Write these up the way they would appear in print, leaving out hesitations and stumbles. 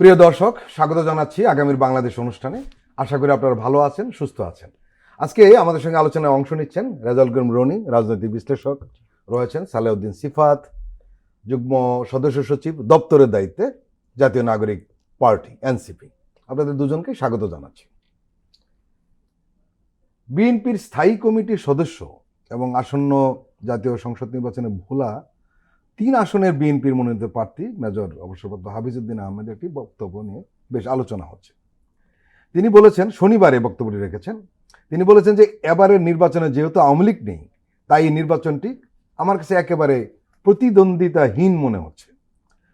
প্রিয় দর্শক, স্বাগত জানাচ্ছি আগামীর বাংলাদেশ অনুষ্ঠানে। আশা করি আপনারা ভালো আছেন, সুস্থ আছেন। আজকে আমাদের সঙ্গে আলোচনায় অংশ নিচ্ছেন রেজাউল করিম রনি, রাজনৈতিক বিশ্লেষক রয়েছেন, সালেউদ্দিন সিফাত, যুগ্ম সদস্য সচিব, দপ্তরের দায়িত্বে, জাতীয় নাগরিক পার্টি এনসিপি। আপনাদের দুজনকে স্বাগত জানাচ্ছি। বিএনপির স্থায়ী কমিটির সদস্য এবং আসন্ন জাতীয় সংসদ নির্বাচনে ভোলা 3 আসনের বিএনপির মনোনীত প্রার্থী মেজর অবসরপ্রাপ্ত হাফিজউদ্দিন আহমেদের একটি বক্তব্য নিয়ে বেশ আলোচনা হচ্ছে। তিনি বলেছেন, শনিবারে বক্তব্যটি রেখেছেন, তিনি বলেছেন যে এবারের নির্বাচনে যেহেতু আওয়ামী লীগ নেই, তাই এই নির্বাচনটি আমার কাছে একেবারে প্রতিদ্বন্দ্বিতাহীন মনে হচ্ছে।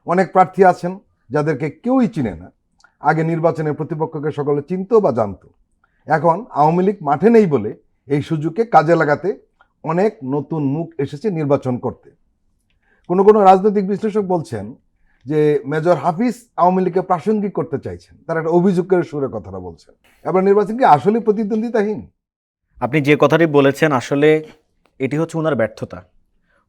অনেক প্রার্থী আছেন যাদেরকে কেউই চিনে না। আগে নির্বাচনের প্রতিপক্ষকে সকলে চিনত বা জানত। এখন আওয়ামী লীগ মাঠে নেই বলে এই সুযোগকে কাজে লাগাতে অনেক নতুন মুখ এসেছে নির্বাচন করতে। কোনো রাজনৈতিক বিশ্লেষক বলছেন যে মেজর হাফিজ আওয়ামী লীগকে প্রাসঙ্গিক করতে চাইছেন, তারা একটা অভিযোগের সুরে কথাটা বলছেন। এবার নির্বাচন কি আসলে প্রতিদ্বন্দ্বিতাহীন? আপনি যে কথাটি বলেছেন আসলে এটি হচ্ছে ওনার ব্যর্থতা,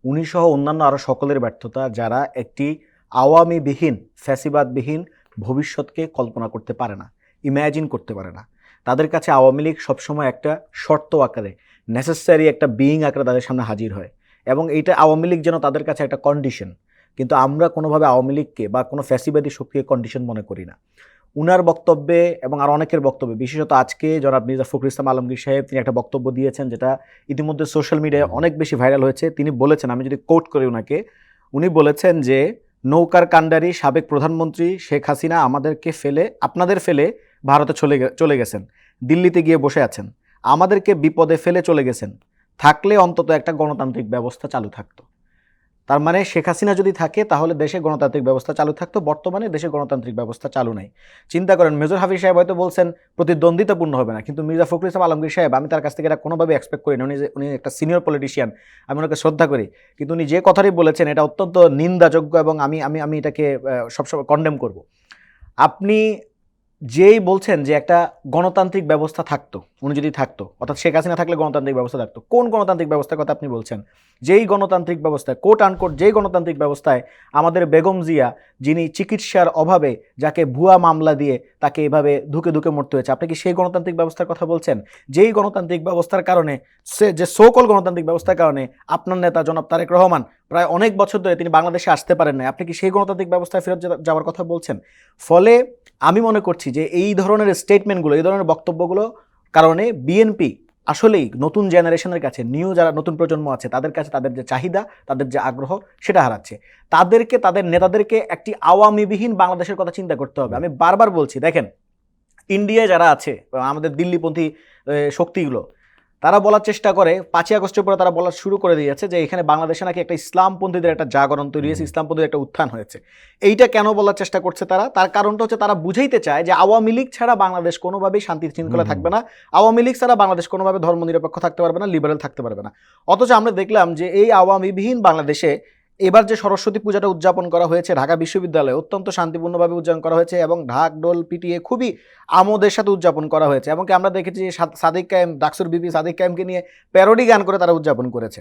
উনি সহ অন্যান্য আরও সকলের ব্যর্থতা, যারা একটি আওয়ামীবিহীন ফ্যাসিবাদবিহীন ভবিষ্যৎকে কল্পনা করতে পারে না, ইম্যাজিন করতে পারে না। তাদের কাছে আওয়ামী লীগ সবসময় একটা শর্ত আকারে, নেসেসারি একটা বিইং আকারে তাদের সামনে হাজির হয়, এবং এইটা আওয়ামী লীগ যেন তাদের কাছে একটা কন্ডিশন। কিন্তু আমরা কোনোভাবে আওয়ামী লীগকে বা কোনো ফ্যাসিবাদী শক্তিকে কন্ডিশন মনে করি না। উনার বক্তব্যে এবং আর অনেকের বক্তব্যে, বিশেষত আজকে জনাব মির্জা ফখরুল ইসলাম আলমগীর সাহেব তিনি একটা বক্তব্য দিয়েছেন যেটা ইতিমধ্যে সোশ্যাল মিডিয়ায় অনেক বেশি ভাইরাল হয়েছে। তিনি বলেছেন, আমি যদি কোট করি উনাকে, উনি বলেছেন যে নৌকার কাণ্ডারি সাবেক প্রধানমন্ত্রী শেখ হাসিনা আমাদেরকে ফেলে, আপনাদের ফেলে ভারতে চলে গেছেন, দিল্লিতে গিয়ে বসে আছেন, আমাদেরকে বিপদে ফেলে চলে গেছেন, থাকলে অন্তত একটা গণতান্ত্রিক ব্যবস্থা চালু থাকতো। তার মানে শেখ হাসিনা যদি থাকে তাহলে দেশে গণতান্ত্রিক ব্যবস্থা চালু থাকতো, বর্তমানে দেশে গণতান্ত্রিক ব্যবস্থা চালু নাই। চিন্তা করেন, মেজর হাফিজ সাহেব হয়তো বলছেন প্রতিদ্বন্দ্বিতাপূর্ণ হবে না, কিন্তু মির্জা ফখরুল ইসলাম আলমগীর সাহেব, আমি তার কাছ থেকে এটা কোনোভাবে এক্সপেক্ট করি না। উনি একটা সিনিয়র পলিটিশিয়ান, আমি ওনাকে শ্রদ্ধা করি, কিন্তু উনি যে কথাটি বলেছেন এটা অত্যন্ত নিন্দাযোগ্য এবং আমি এটাকে সবসময় কন্ডেম করব। আপনি যেই বলছেন যে একটা গণতান্ত্রিক ব্যবস্থা থাকতো, উনি যদি থাকতো, অর্থাৎ শেখ হাসিনা থাকলে গণতান্ত্রিক ব্যবস্থা থাকতো, কোন গণতান্ত্রিক ব্যবস্থার কথা আপনি বলছেন? যেই গণতান্ত্রিক ব্যবস্থায়, কোট আনকোট যেই গণতান্ত্রিক ব্যবস্থায় আমাদের বেগম জিয়া, যিনি চিকিৎসার অভাবে যাকে ভুয়া মামলা দিয়ে তাকে এভাবে ধুকে ধুকে মরতে হয়েছে, আপনি কি সেই গণতান্ত্রিক ব্যবস্থার কথা বলছেন? যেই গণতান্ত্রিক ব্যবস্থার কারণে, যে সোকল গণতান্ত্রিক ব্যবস্থার কারণে আপনার নেতা জনাব তারেক রহমান প্রায় অনেক বছর ধরে তিনি বাংলাদেশে আসতে পারেন না, আপনি কি সেই গণতান্ত্রিক ব্যবস্থায় ফেরত যাওয়ার কথা বলছেন? ফলে আমি মনে করছি যে এই ধরনের স্টেটমেন্টগুলো, এই ধরনের বক্তব্যগুলো কারণে বিএনপি আসলেই নতুন জেনারেশনের কাছে, যারা নতুন প্রজন্ম আছে তাদের কাছে তাদের যে চাহিদা, তাদের যে আগ্রহ, সেটা হারাচ্ছে। তাদেরকে, তাদের নেতাদেরকে একটি আওয়ামীবিহীন বাংলাদেশের কথা চিন্তা করতে হবে। আমি বারবার বলছি, দেখেন ইন্ডিয়ায় যারা আছে, আমাদের দিল্লিপন্থী শক্তিগুলো, তারা বলার চেষ্টা করে, 5ই আগস্টের পরে তারা বলা শুরু করে দিয়েছে যে এখানে বাংলাদেশে নাকি একটা ইসলামপন্থীদের একটা জাগরণ তৈরি হয়েছে, ইসলামপন্থীদের একটা উত্থান হয়েছে। এইটা কেন বলার চেষ্টা করছে তারা? তার কারণটা হচ্ছে তারা বুঝাইতে চায় যে আওয়ামী লীগ ছাড়া বাংলাদেশ কোনোভাবেই শান্তি শৃঙ্খলা থাকবে না, আওয়ামী লীগ ছাড়া বাংলাদেশ কোনোভাবে ধর্মনিরপেক্ষ থাকতে পারবে না, লিবারেল থাকতে পারবে না। অথচ আমরা দেখলাম যে এই আওয়ামীবিহীন বাংলাদেশে এবার যে সরস্বতী পূজাটা উদযাপন করা হয়েছে ঢাকা বিশ্ববিদ্যালয়ে, অত্যন্ত শান্তিপূর্ণভাবে উদযাপন করা হয়েছে এবং ঢাক ঢোল পিটিয়ে খুবই আমোদের সাথে উদযাপন করা হয়েছে। এমনকি আমরা দেখেছি সাদিক কায়েম, ডাকসুর বিপি সাদিক কায়েমকে নিয়ে প্যারোডি গান করে তারা উদযাপন করেছে।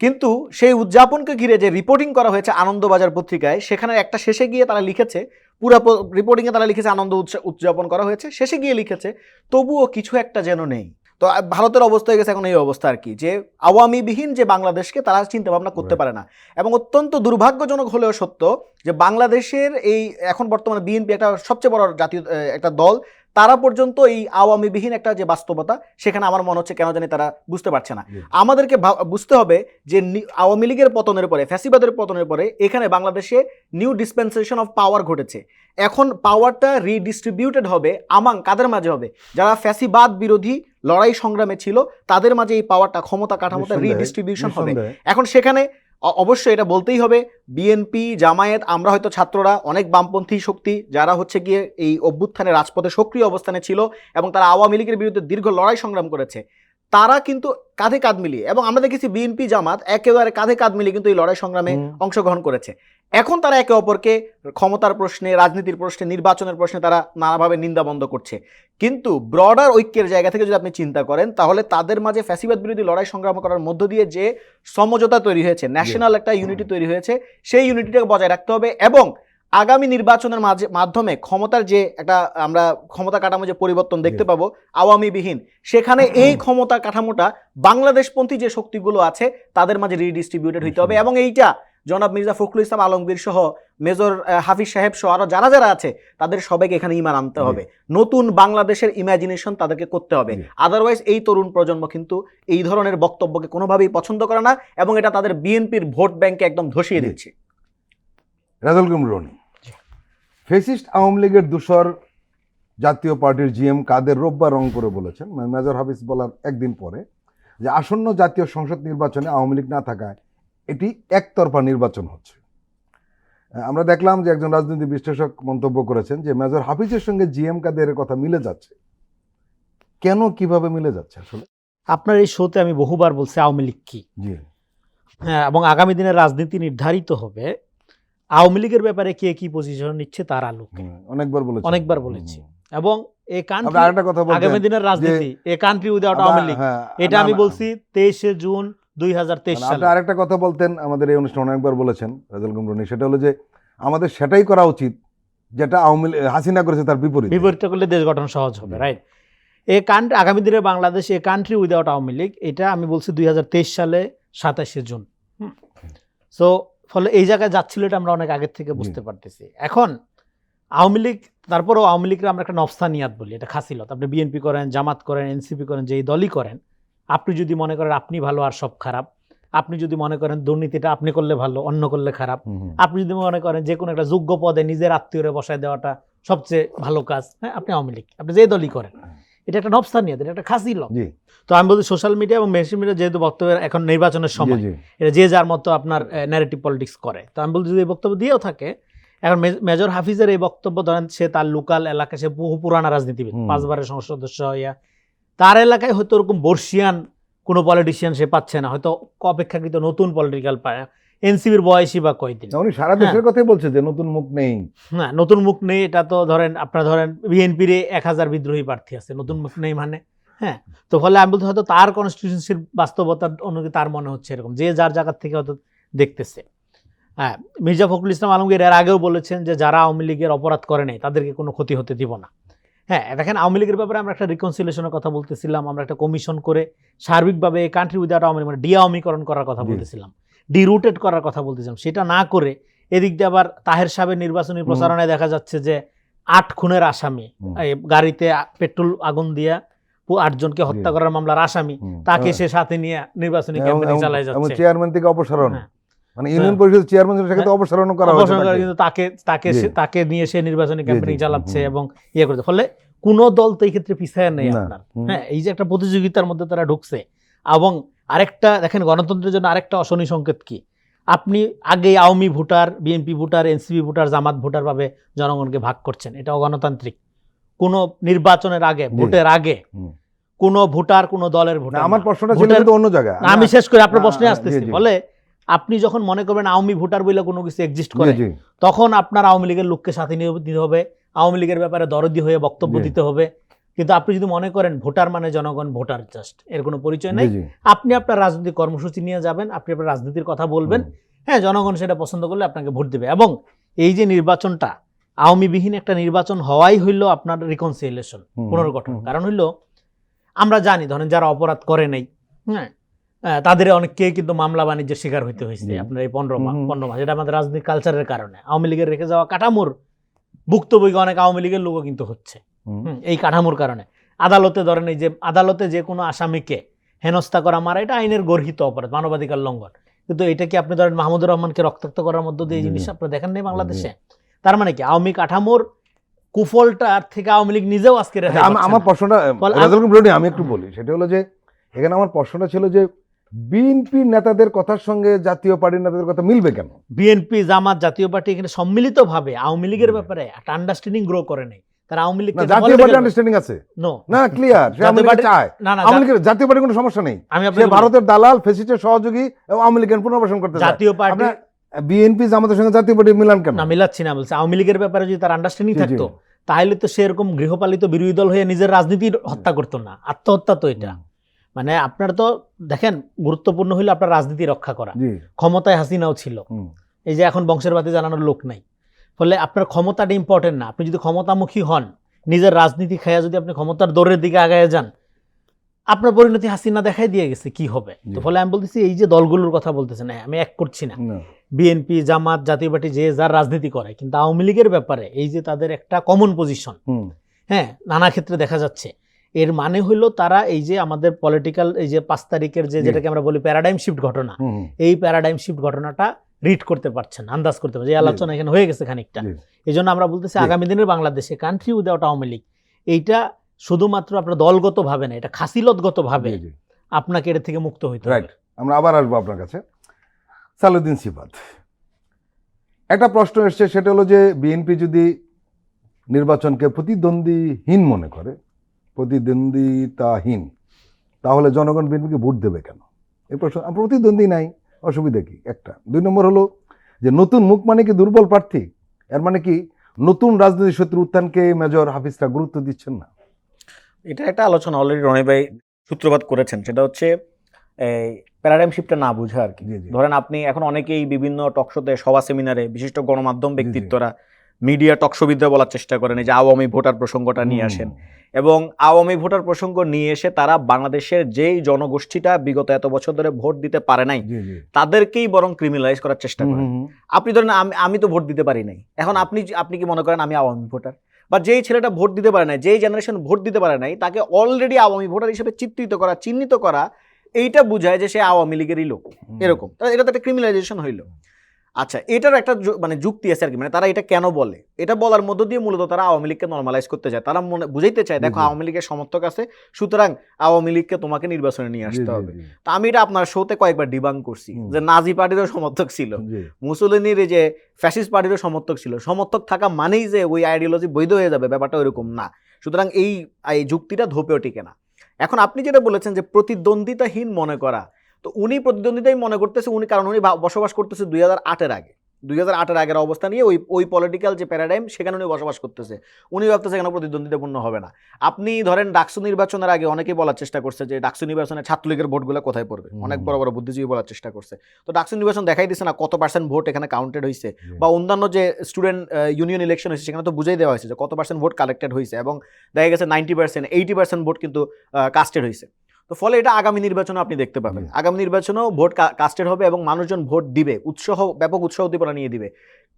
কিন্তু সেই উদযাপনকে ঘিরে যে রিপোর্টিং করা হয়েছে আনন্দবাজার পত্রিকায়, সেখানে একটা শেষে গিয়ে তারা লিখেছে, পুরো রিপোর্টিংয়ে তারা লিখেছে আনন্দ উদযাপন করা হয়েছে, শেষে গিয়ে লিখেছে তবুও কিছু একটা যেন নেই। তো ভারতের অবস্থা হয়ে গেছে এখন এই অবস্থা আর কি, যে আওয়ামীবিহীন যে বাংলাদেশকে তারা চিন্তা ভাবনা করতে পারে না। এবং অত্যন্ত দুর্ভাগ্যজনক হলেও সত্য যে বাংলাদেশের এই এখন বর্তমানে বিএনপি একটা সবচেয়ে বড় জাতীয় একটা দল, তারা পর্যন্ত এই আওয়ামীবিহীন একটা যে বাস্তবতা, সেখানে আমার মনে হচ্ছে কেন জানি তারা বুঝতে পারছে না। আমাদেরকে বুঝতে হবে যে আওয়ামী লীগের পতনের পরে, ফ্যাসিবাদের পতনের পরে এখানে বাংলাদেশে নিউ ডিসপেন্সেশন অফ পাওয়ার ঘটেছে। এখন পাওয়ারটা রিডিস্ট্রিবিউটেড হবে কাদের মাঝে হবে? যারা ফ্যাসিবাদ বিরোধী লড়াই সংগ্রামে ছিল তাদের মাঝে এই পাওয়ারটা, ক্ষমতা কাঠামোটা রিডিস্ট্রিবিউশন হবে। এখন সেখানে অবশ্যই এটা বলতেই হবে, বিএনপি, জামায়াত, আমরা হয়তো ছাত্ররা, অনেক বামপন্থী শক্তি যারা হচ্ছে গিয়ে এই অভ্যুত্থানে রাজপথে সক্রিয় অবস্থানে ছিল এবং তারা আওয়ামী লীগের বিরুদ্ধে দীর্ঘ লড়াই সংগ্রাম করেছে, তারা কিন্তু কাঁধে কাঁধ মিলিয়ে, এবং আমরা দেখেছি বিএনপি জামাত একেবারে কাঁধে কাঁধ মিলিয়ে কিন্তু এই লড়াই সংগ্রামে অংশগ্রহণ করেছে। এখন তারা একে অপরকে ক্ষমতার প্রশ্নে, রাজনীতির প্রশ্নে, নির্বাচনের প্রশ্নে তারা নানাভাবে নিন্দা বন্ধ করছে। কিন্তু ব্রডার ঐক্যের জায়গা থেকে যদি আপনি চিন্তা করেন, তাহলে তাদের মাঝে ফ্যাসিবাদ বিরোধী লড়াই সংগ্রাম করার মধ্য দিয়ে যে সমঝোতা তৈরি হয়েছে, ন্যাশনাল একটা ইউনিটি তৈরি হয়েছে, সেই ইউনিটিটাকে বজায় রাখতে হবে। এবং আগামী নির্বাচনের মাধ্যমে ক্ষমতার যে একটা আমরা ক্ষমতা কাঠামো যে পরিবর্তন দেখতে পাবো আওয়ামী বিহীন, সেখানে এই ক্ষমতা কাঠামোটা বাংলাদেশপন্থী যে শক্তিগুলো আছে তাদের মাঝে রিডিস্ট্রিবিউটেড হইতে হবে। এবং এইটা জনাব মির্জা ফখরুল ইসলাম আলমগীর সহ মেজর হাফিজ সাহেব সহ আরো যারা যারা আছে তাদের সবাইকে এখানে ইমান আনতে হবে, নতুন বাংলাদেশের ইমাজিনেশন তাদেরকে করতে হবে। আদারওয়াইজ এই তরুণ প্রজন্ম কিন্তু এই ধরনের বক্তব্যকে কোনোভাবেই পছন্দ করে না এবং এটা তাদের বিএনপির ভোট ব্যাংকে একদম ধসিয়ে দিচ্ছে। রাজুল করিম রনি, ফেসিস্ট আওয়ামী লীগের দূষর জাতীয় পার্টির জিএম কাদের রোববার রংপুরে বলেছেন, মেজর হাফিজ বলার একদিন পরে, যে আসন্ন জাতীয় সংসদ নির্বাচনে আওয়ামী লীগ না থাকায় এটি একতরফা নির্বাচন হচ্ছে। আমরা দেখলাম যে একজন রাজনৈতিক বিশ্লেষক মন্তব্য করেছেন যে মেজর হাফিজের সঙ্গে জিএম কাদেরের কথা মিলে যাচ্ছে। কেন, কিভাবে মিলে যাচ্ছে আসলে? আপনার এই শোতে আমি বহুবার বলছি আওয়ামী লীগ কি, জি, হ্যাঁ, এবং আগামী দিনের রাজনীতি নির্ধারিত হবে আওয়ামী লীগের ব্যাপারে কে কি পজিশন নিচ্ছে তার আলোকে। অনেকবার বলেছি এবং এই কান্ট্রি আগামী দিনের রাজনীতি এই কান্ট্রি উইদাউট আওয়ামী লীগ, এটা আমি বলছি 23শে জুন 2023 সালে। আপনি আরেকটা কথা বলতেন আমাদের এই অনুষ্ঠানে অনেকবার বলেছেন রাজুল করিম রনি, সেটা হলো যে আমাদের সেটাই করা উচিত যেটা আওয়ামী হাসিনা করেছে তার বিপরীতে করলে দেশ গঠন সহজ হবে, রাইট? এই কান্ট্রি আগামী দিনে বাংলাদেশ এই কান্ট্রি উইদাউট আওয়ামী লীগ, এটা আমি বলছি 2023 সালে 27শে জুন। সো ফলে এই জায়গায় যাচ্ছিল এটা আমরা অনেক আগের থেকে বুঝতে পারতেছি। এখন আওয়ামী লীগ, তারপরেও আওয়ামী লীগের আমরা একটা নফসানিয়াত বলি, এটা খাসিলত। আপনি বিএনপি করেন, জামাত করেন, এনসিপি করেন, যেই দলই করেন, আপনি যদি মনে করেন আপনি ভালো আর সব খারাপ, আপনি যদি মনে করেন দুর্নীতিটা আপনি করলে ভালো অন্য করলে খারাপ, আপনি যদি মনে করেন যে কোনো একটা যোগ্য পদে নিজের আত্মীয়রে বসায় দেওয়াটা সবচেয়ে ভালো কাজ, হ্যাঁ, আপনি আওয়ামী লীগ, আপনি যে দলই করেন, এটা একটা নফসানিয়াত, এটা একটা খাসিলত। তো আমি বলছি সোশ্যাল মিডিয়া এবং মেইনস্ট্রিম মিডিয়া যেহেতু বক্তব্যের এখন নির্বাচনের সময়, এটা যে যার মতো আপনার ন্যারেটিভ পলিটিক্স করে। তো আমি বলছি যদি এই বক্তব্য দিয়েও থাকে, এখন মেজর হাফিজের এই বক্তব্য ধরেন সে তার লোকাল এলাকায়, সে বহু পুরানা রাজনীতিবিদ, 5 বারের সংসদ সদস্য হইয়া, তার এলাকায় হয়তো ওরকম বর্ষিয়ান কোনো পলিটিশিয়ান সে পাচ্ছে না, হয়তো অপেক্ষাকৃত নতুন পলিটিক্যাল পায়। এনসিবির বয়সী বা কয়দিন, উনি সারা দেশের কথাই বলছে যে নতুন মুখ নেই। হ্যাঁ, নতুন মুখ নেই, এটা তো ধরেন আপনার ধরেন বিএনপির 1000 বিদ্রোহী প্রার্থী আছে, নতুন মুখ নেই মানে, হ্যাঁ। তো ফলে আমি বলতে হয়তো তার কনস্টিটিউয়েন্সির বাস্তবতার অনুযায়ী তার মনে হচ্ছে এরকম, যে যার জায়গা থেকে হয়তো দেখতেছে। হ্যাঁ, মির্জা ফখরুল ইসলাম আলমগীর এর আগেও বলেছেন যে যারা আওয়ামী লীগের অপরাধ করে নাই তাদেরকে কোনো ক্ষতি হতে দিব না। হ্যাঁ, দেখেন আওয়ামী লীগের ব্যাপারে আমরা একটা রিকনসিলিয়েশনের কথা বলতেছিলাম, আমরা একটা কমিশন করে সার্বিকভাবে এই কান্ট্রি উইদাউট আওয়ামী লীগ মানে ডিআওয়ামীকরণ করার কথা বলতেছিলাম, ডিরুটেড করার কথা বলতেছিলাম। সেটা না করে এদিক দিয়ে আবার তাহের সাহেবের নির্বাচনী প্রচারণায় দেখা যাচ্ছে যে 8 খুনের আসামি, গাড়িতে পেট্রোল আগুন দিয়া 8 জনকে হত্যা করার মামলার আসামি, তাকে সে সাথে নিয়ে নির্বাচনী ক্যাম্পেইন চালায় যাচ্ছে। চেয়ারম্যান থেকে অপসারণ, মানে ইউনিয়ন পরিষদের চেয়ারম্যানের সাথে অপসারণ করা হয়েছে, কিন্তু তাকে নিয়ে সে নির্বাচনী ক্যাম্পেইন চালাচ্ছে এবং ইয়ে করছে। ফলে কোন দল তো এই ক্ষেত্রে পিছায় নেই আপনার। হ্যাঁ, এই যে একটা প্রতিযোগিতার মধ্যে তারা ঢুকছে। এবং আরেকটা দেখেন গণতন্ত্রের জন্য আরেকটা অশনি সংকেত কি, আপনি আগে Awami voter, BNP voter, NCP voter, Jamaat voter ভাবে জনগণকে ভাগ করছেন, এটা অগণতান্ত্রিক। কোন নির্বাচনের আগে, ভোটের আগে কোন ভোটার কোন দলের ভোটার। আমার প্রশ্নটা ছিল অন্য জায়গায়, আমি শেষ করে আপনার প্রশ্নে আসতেছি। ফলে আপনি যখন মনে করবেন আওয়ামী ভোটার বলে কোনো কিছু এক্সিস্ট করে, তখন আপনার আওয়ামী লীগের লোককে সাথে নিয়ে দিতে হবে, আওয়ামী লীগের ব্যাপারে দরদি হয়ে বক্তব্য দিতে হবে। কিন্তু আপনি যদি মনে করেন ভোটার মানে জনগণ, ভোটার জাস্ট, এর কোনো পরিচয় নেই, আপনি আপনার রাজনৈতিক কর্মসূচি নিয়ে যাবেন, আপনি আপনার রাজনীতির কথা বলবেন, হ্যাঁ, জনগণ সেটা পছন্দ করলে আপনাকে ভোট দেবে। এবং এই যে নির্বাচনটা আওয়ামী বিহীন একটা নির্বাচন হওয়াই হইল আপনার রিকনসিলিয়েশন, পুনর্গঠন। কারণ হইল আমরা জানি ধরেন যারা অপরাধ করে নাই, হ্যাঁ, তাদের অনেককে কিন্তু মামলা বাণিজ্যের শিকার হইতে হয়েছে আপনার এই 15 মাস। এটা আমাদের রাজনৈতিক কালচারের কারণে, আওয়ামী লীগের রেখে যাওয়া কাঠামোর ভুক্তভোগী অনেক আওয়ামী লীগের লোকও কিন্তু হচ্ছে এই কাঠামোর কারণে। আদালতে ধরেন এই যে আদালতে যে কোনো আসামিকে হেনস্থা করা, মারা, এটা আইনের গর্হিত অপরাধ, মানবাধিকার লঙ্ঘন। কিন্তু এটা কি আপনি ধরেন মাহমুদুর রহমানকে রক্তাক্ত করার মধ্য দিয়ে এই জিনিস আপনি দেখেন নাই বাংলাদেশে? তার মানে কি আওয়ামী কাঠামোর কুফলটার থেকে আওয়ামী লীগ নিজেও আজকে আমার প্রশ্নটা আমি একটু বলি, সেটা হলো যে এখানে আমার প্রশ্নটা ছিল যে বিএনপি নেতাদের কথার সঙ্গে জাতীয় পার্টির নেতাদের কথা মিলবে কেন? বিএনপি, জামাত, জাতীয় পার্টি এখানে সম্মিলিতভাবে আওয়ামী লীগের ব্যাপারে একটা আন্ডারস্ট্যান্ডিং গ্রো করে নাই। তারা আওয়ামী লীগ জাতীয় পার্টি আন্ডারস্ট্যান্ডিং আছে না, ক্লিয়ার, সে আওয়ামী লীগ চায়, আওয়ামী লীগের জাতীয় পার্টির কোনো সমস্যা নেই, সে ভারতের দালাল, ফ্যাসিস্টের সহযোগী এবং আওয়ামী লীগের পুনর্বাসন করতে চায়। জাতীয় পার্টি বিএনপি জামাতের সঙ্গে জাতীয় পার্টি মিলান কেন? না, মিলাচ্ছি না, বলছে আওয়ামী লীগের ব্যাপারে যদি তার আন্ডারস্ট্যান্ডিং থাকতো তাহলে তো সে এরকম গৃহপালিত বিরোধী দল হয়ে নিজের রাজনীতি হত্যা করতো না, আত্মহত্যা তো এটা। মানে আপনার তো দেখেন গুরুত্বপূর্ণ হইলো আপনার রাজনীতি রক্ষা করা। ক্ষমতায় হাসিনাও ছিল, এই যে এখন বংশের বাতি জানানোর লোক নাই। ফলে আপনার ক্ষমতাটা ইম্পর্টেন্ট না। আপনি যদি ক্ষমতামুখী হন, নিজের রাজনীতি খাইয়া যদি আপনি ক্ষমতার দৌড়ের দিকে আগায় যান, আপনার পরিণতি হাসিনা দেখাই দিয়ে গেছে কি হবে। তো ফলে আমি বলতেছি এই যে দলগুলোর কথা বলতেছেন, আমি এক করছি না, বিএনপি, জামাত, জাতীয় পার্টি যে যার রাজনীতি করে, কিন্তু আওয়ামী লীগের ব্যাপারে এই যে তাদের একটা কমন পজিশন, হ্যাঁ, নানা ক্ষেত্রে দেখা যাচ্ছে, এর মানে হলো তারা এই যে আমাদের পলিটিক্যাল এই যে 5 তারিখের যে যেটাকে আমরা বলি প্যারাডাইম শিফট ঘটনা, এই প্যারাডাইম শিফট ঘটনাটা রিড করতে পারছেন, আন্দাজ করতে পারছেন। এই আলোচনা এখানে হয়ে গেছে খানিকটা। এই জন্য আমরা বলতেছি আগামী দিনের বাংলাদেশে কান্ট্রি উইদাউট আওয়ামী লীগ, এইটা শুধুমাত্র আপনার দলগত ভাবে না, এটা খাসিলতগত ভাবে আপনাকে এর থেকে মুক্ত হইতে হবে। আমরা আবার আসবো আপনার কাছে। সালাউদ্দিন সিফাত, একটা প্রশ্ন এসছে, সেটা হলো যে বিএনপি যদি নির্বাচনকে প্রতিদ্বন্দ্বীহীন মনে করে, প্রতিদ্বন্দ্বিতাহীন, তাহলে জনগণ বিএনপিকে ভোট দেবে কেন? এই প্রশ্ন। প্রতিদ্বন্দ্বী নাই, অসুবিধা কি? একটা। 2 নম্বর হলো যে নতুন মুখ মানে কি দুর্বল প্রার্থী? এর মানে কি নতুন রাজনৈতিক শত্রু উত্থানকে মেজর হাফিজরা গুরুত্ব দিচ্ছেন না? এটা একটা আলোচনা অলরেডি রনি ভাই সূত্রপাত করেছেন, সেটা হচ্ছে এই প্যারাডাইম শিফটটা না বুঝা আর কি। ধরেন আপনি এখন অনেকেই বিভিন্ন টকশোতে, সভা, সেমিনারে বিশিষ্ট গণমাধ্যম ব্যক্তিত্বরা, মিডিয়া টকশোবিদরা বলার চেষ্টা করেন যে আওয়ামী ভোটার প্রসঙ্গটা নিয়ে আসেন, এবং আওয়ামী ভোটার প্রসঙ্গ নিয়ে এসে তারা বাংলাদেশের যেই জনগোষ্ঠীটা বিগত এত বছর ধরে ভোট দিতে পারে নাই তাদেরকেই বরং ক্রিমিনালাইজ করার চেষ্টা করেন। আপনি ধরেন আমি তো ভোট দিতে পারি নাই, এখন আপনি কি মনে করেন আমি আওয়ামী ভোটার? বা যেই ছেলেটা ভোট দিতে পারে নাই, যেই জেনারেশন ভোট দিতে পারে নাই, তাকে অলরেডি আওয়ামী ভোটার হিসেবে চিহ্নিত করা, এইটা বুঝায় যে সে আওয়ামী লীগেরই লোক, এরকম। এটা তো একটা ক্রিমিনালাইজেশন হইলো। আচ্ছা, এটার একটা মানে যুক্তি আছে আর কি, মানে তারা এটা কেন বলে? এটা বলার মধ্য দিয়ে মূলত তারা আওয়ামী লীগকে নরমালাইজ করতে চায়। তারা বুঝাইতে চায়, দেখো আওয়ামী লীগের সমর্থক আছে, সুতরাং আওয়ামী লীগকে তোমাকে নির্বাচনে নিয়ে আসতে হবে। তা আমি এটা আপনার শোতে কয়েকবার ডিবাং করছি যে নাজি পার্টিরও সমর্থক ছিল, মুসলিনীর যে ফ্যাসিস্ট পার্টিরও সমর্থক ছিল। সমর্থক থাকা মানেই যে ওই আইডিওলজি বৈধ হয়ে যাবে, ব্যাপারটা ওইরকম না। সুতরাং এই যুক্তিটা ধোপেও টিকে না। এখন আপনি যেটা বলেছেন যে প্রতিদ্বন্দ্বিতাহীন মনে করা, তো উনি প্রতিদ্বন্দ্বিতাই মনে করতেছে, কারণ উনি বসবাস করতেছে 2008-এর আগে, 2008-এর আগের অবস্থা নিয়ে ওই পলিটিক্যাল যে প্যারাডাইম, সেখানে উনি বসবাস করতেছে। উনি ভাবতেছে কেন প্রতিদ্বন্দ্বিতাপূর্ণ হবে না। আপনি ধরেন ডাকসু নির্বাচনের আগে অনেকেই বলার চেষ্টা করছে যে ডাকসু নির্বাচনে ছাত্রলীগের ভোটগুলো কোথায় পড়বে, অনেক বড় বড় বুদ্ধিজীবী বলার চেষ্টা করছে। তো ডাকসু নির্বাচন দেখাই দিচ্ছে না কত % ভোট এখানে কাউন্টেড হয়েছে, বা অন্যান্য যে স্টুডেন্ট ইউনিয়ন ইলেকশন হয়েছে সেখানে তো বুঝাই দেওয়া হয়েছে যে কত % ভোট কালেক্টেড হয়েছে, এবং দেখা গেছে 90%, 80% ভোট কিন্তু কাস্টেড হয়েছে। তো ফলে এটা আগামী নির্বাচনে আপনি দেখতে পাবেন, আগামী নির্বাচনেও ভোট কাস্টেড হবে এবং মানুষজন ভোট দিবে, ব্যাপক উৎসাহ উদ্দীপনা নিয়ে দিবে।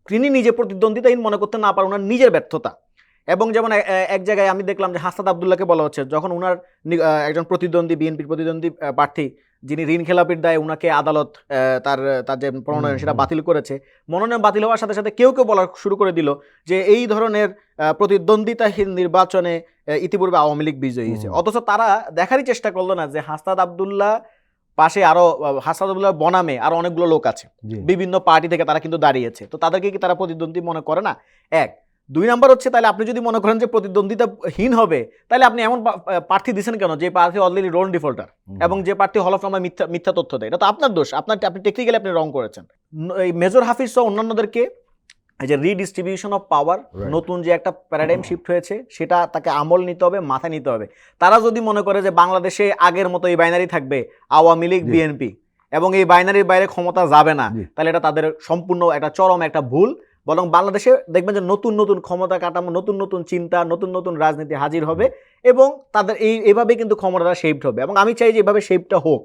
তিনি নিজে প্রতিদ্বন্দ্বিতাহীন মনে করতে না পারে ওনার নিজের ব্যর্থতা। এবং যেমন এক জায়গায় আমি দেখলাম যে হাসনাত আব্দুল্লাহকে বলা হচ্ছে, যখন ওনার একজন প্রতিদ্বন্দ্বী, বিএনপির প্রতিদ্বন্দ্বী প্রার্থী, যিনি ঋণ খেলাপির দায়ে ওনাকে আদালত তার যে মনোনয়ন সেটা বাতিল করেছে, মনোনয়ন বাতিল হওয়ার সাথে সাথে কেউ বলা শুরু করে দিল যে এই ধরনের প্রতিদ্বন্দ্বিতাহীন নির্বাচনে ইতিপূর্বে আওয়ামী লীগ বিজয়ী হয়েছে। অথচ তারা দেখারই চেষ্টা করলো না যে হাসনাত আব্দুল্লাহ পাশে আরো, হাসনাত আব্দুল্লাহ বনামে আরো অনেকগুলো লোক আছে বিভিন্ন পার্টি থেকে, তারা কিন্তু দাঁড়িয়েছে। তো তাদেরকে কি তারা প্রতিদ্বন্দ্বী মনে করে না? 1। 2 নাম্বার হচ্ছে, তাহলে আপনি যদি মনে করেন যে প্রতিদ্বন্দ্বিতাহীন হবে, তাহলে আপনি এমন প্রার্থী দিচ্ছেন কেন যে প্রার্থী অলরেডি রোল ডিফল্টার, এবং যে প্রার্থী হলফনামায় মিথ্যা তথ্য দেয়? এটা তো আপনার দোষ, আপনি টেকনিক্যালি আপনি রং করেছেন। এই মেজর হাফিজ সহ অন্যান্যদেরকে এই যে রিডিস্ট্রিবিউশন অফ পাওয়ার, নতুন যে একটা প্যারাডাইম শিফট হয়েছে, সেটা তাকে আমল নিতে হবে, মাথায় নিতে হবে। তারা যদি মনে করে যে বাংলাদেশে আগের মতো এই বাইনারি থাকবে, আওয়ামী লীগ, বিএনপি, এবং এই বাইনারির বাইরে ক্ষমতা যাবে না, তাহলে এটা তাদের সম্পূর্ণ একটা চরম একটা ভুল। বরং বাংলাদেশে দেখবেন যে নতুন নতুন ক্ষমতা কাঠামো, নতুন নতুন চিন্তা, নতুন নতুন রাজনীতি হাজির হবে, এবং তাদের এইভাবে কিন্তু ক্ষমতাটা শেপড হবে। এবং আমি চাই যে এইভাবে শেপটা হোক,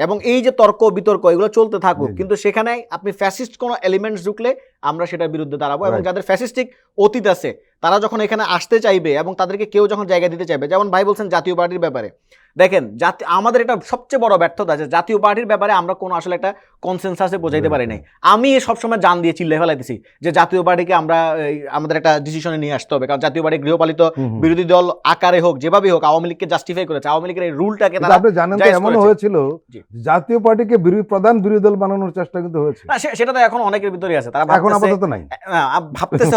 এবং এই যে তর্ক বিতর্ক এগুলো চলতে থাকুক, কিন্তু সেখানে আপনি ফ্যাসিস্ট কোনো এলিমেন্টস ঢুকলে আমরা সেটার বিরুদ্ধে দাঁড়াবো। এবং যাদের ফ্যাসিস্টিক অতীত আছে তারা যখন এখানে আসতে চাইবে এবং তাদেরকে কেউ যখন জায়গা দিতে চাইবে, যেমন ভাই বলছেন জাতীয় পার্টির ব্যাপারে, দেখেন আমাদের এটা সবচেয়ে বড় ব্যর্থতা যে জাতীয় পার্টির ব্যাপারে আমরা কোনো আসলে একটা কনসেনসাসে বোঝাইতে পারি নাই। আমি সবসময় জান দিয়ে চিল্লে ফেলাইতেছি যে জাতীয় পার্টিকে আমরা আমাদের একটা ডিসিশনে নিয়ে আসতে হবে, কারণ জাতীয় পার্টি গৃহপালিত বিরোধী দল আকারে হোক, যেভাবে হোক, আওয়ামী লীগকে জাস্টিফাই করেছে, আওয়ামী লীগের এই রুলটাকে তারা জানেন তো এমন হয়েছিল জাতীয় পার্টিকে প্রধান বিরোধী দল বানানোর চেষ্টা কিন্তু হয়েছে। সেটা তো এখন অনেকের ভিতরে আছে, তারা এখন আপাতত নাই, ভাবতেছে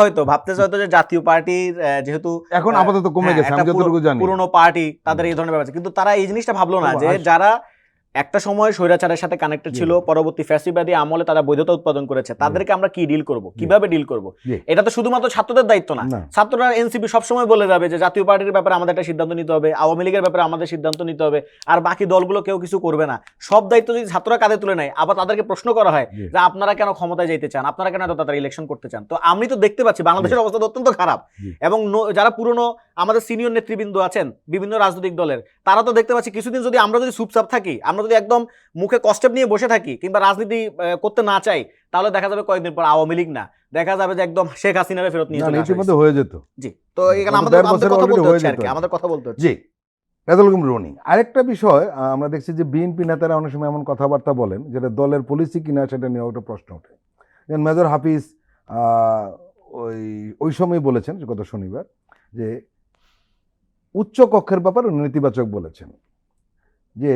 হয়তো যে জাতীয় পার্টির যেহেতু এখন আপাতত কমে গেছে, আমি যতটুকু জানি পুরনো পার্টি, তাদের এই ধরনের ব্যাপার আছে, কিন্তু তারা এই জিনিসটা ভাবলো না যে যারা একটা সময় স্বৈরাচারের সাথে কানেক্টেড ছিল, পরবর্তী ফ্যাসিবাদী আমলে তারা বৈধতা উৎপাদন করেছে, তাদেরকে আমরা কি ডিল করব, কিভাবে ডিল করব? এটা তো শুধুমাত্র ছাত্রদের দায়িত্ব না। ছাত্ররা এনসিপি সবসময় বলে যাবে যে জাতীয় পার্টির ব্যাপারে আমাদের একটা সিদ্ধান্ত নিতে হবে, আওয়ামী লীগের ব্যাপারে আমাদের সিদ্ধান্ত নিতে হবে, আর বাকি দলগুলো কেউ কিছু করবে না। সব দায়িত্ব যদি ছাত্ররা কাঁধে তুলে নেয়, আবার তাদেরকে প্রশ্ন করা হয় যে আপনারা কেন ক্ষমতায় যাইতে চান, আপনারা কেন এত তাড়াতাড়ি ইলেকশন করতে চান? তো আমি তো দেখতে পাচ্ছি বাংলাদেশের অবস্থা অত্যন্ত খারাপ। এবং যারা পুরনো আমাদের সিনিয়র নেতৃবৃন্দ আছেন বিভিন্ন রাজনৈতিক দলের, তারা তো দেখতে পাচ্ছি কিছুদিন যদি আমরা যদি চুপচাপ থাকি, আমরা যদি একদম মুখে কষ্টেপ নিয়ে বসে থাকি কিংবা রাজনীতি করতে না চাই, তাহলে দেখা যাবে কয়েকদিন পর আওয়ামী লীগ না, দেখা যাবে যে একদম শেখ হাসিনারে ফেরত নিয়ে চলে আসবে। হয়ে যেত। জি, তো এখানে আমাদের কথা বলতে হচ্ছে আর কি, আমাদের কথা বলতে হচ্ছে। জি, রেজাউল করিম রনি, আরেকটা বিষয় আমরা দেখছি যে বিএনপি নেতারা অনেক সময় এমন কথাবার্তা বলেন যেটা দলের পলিসি কিনা সেটা নিয়ে একটা প্রশ্ন ওঠে। যেমন মেজর হাফিজ ওই সময় বলেছেন গত শনিবার যে উচ্চ কক্ষের ব্যাপারে নেতিবাচক বলেছেন, যে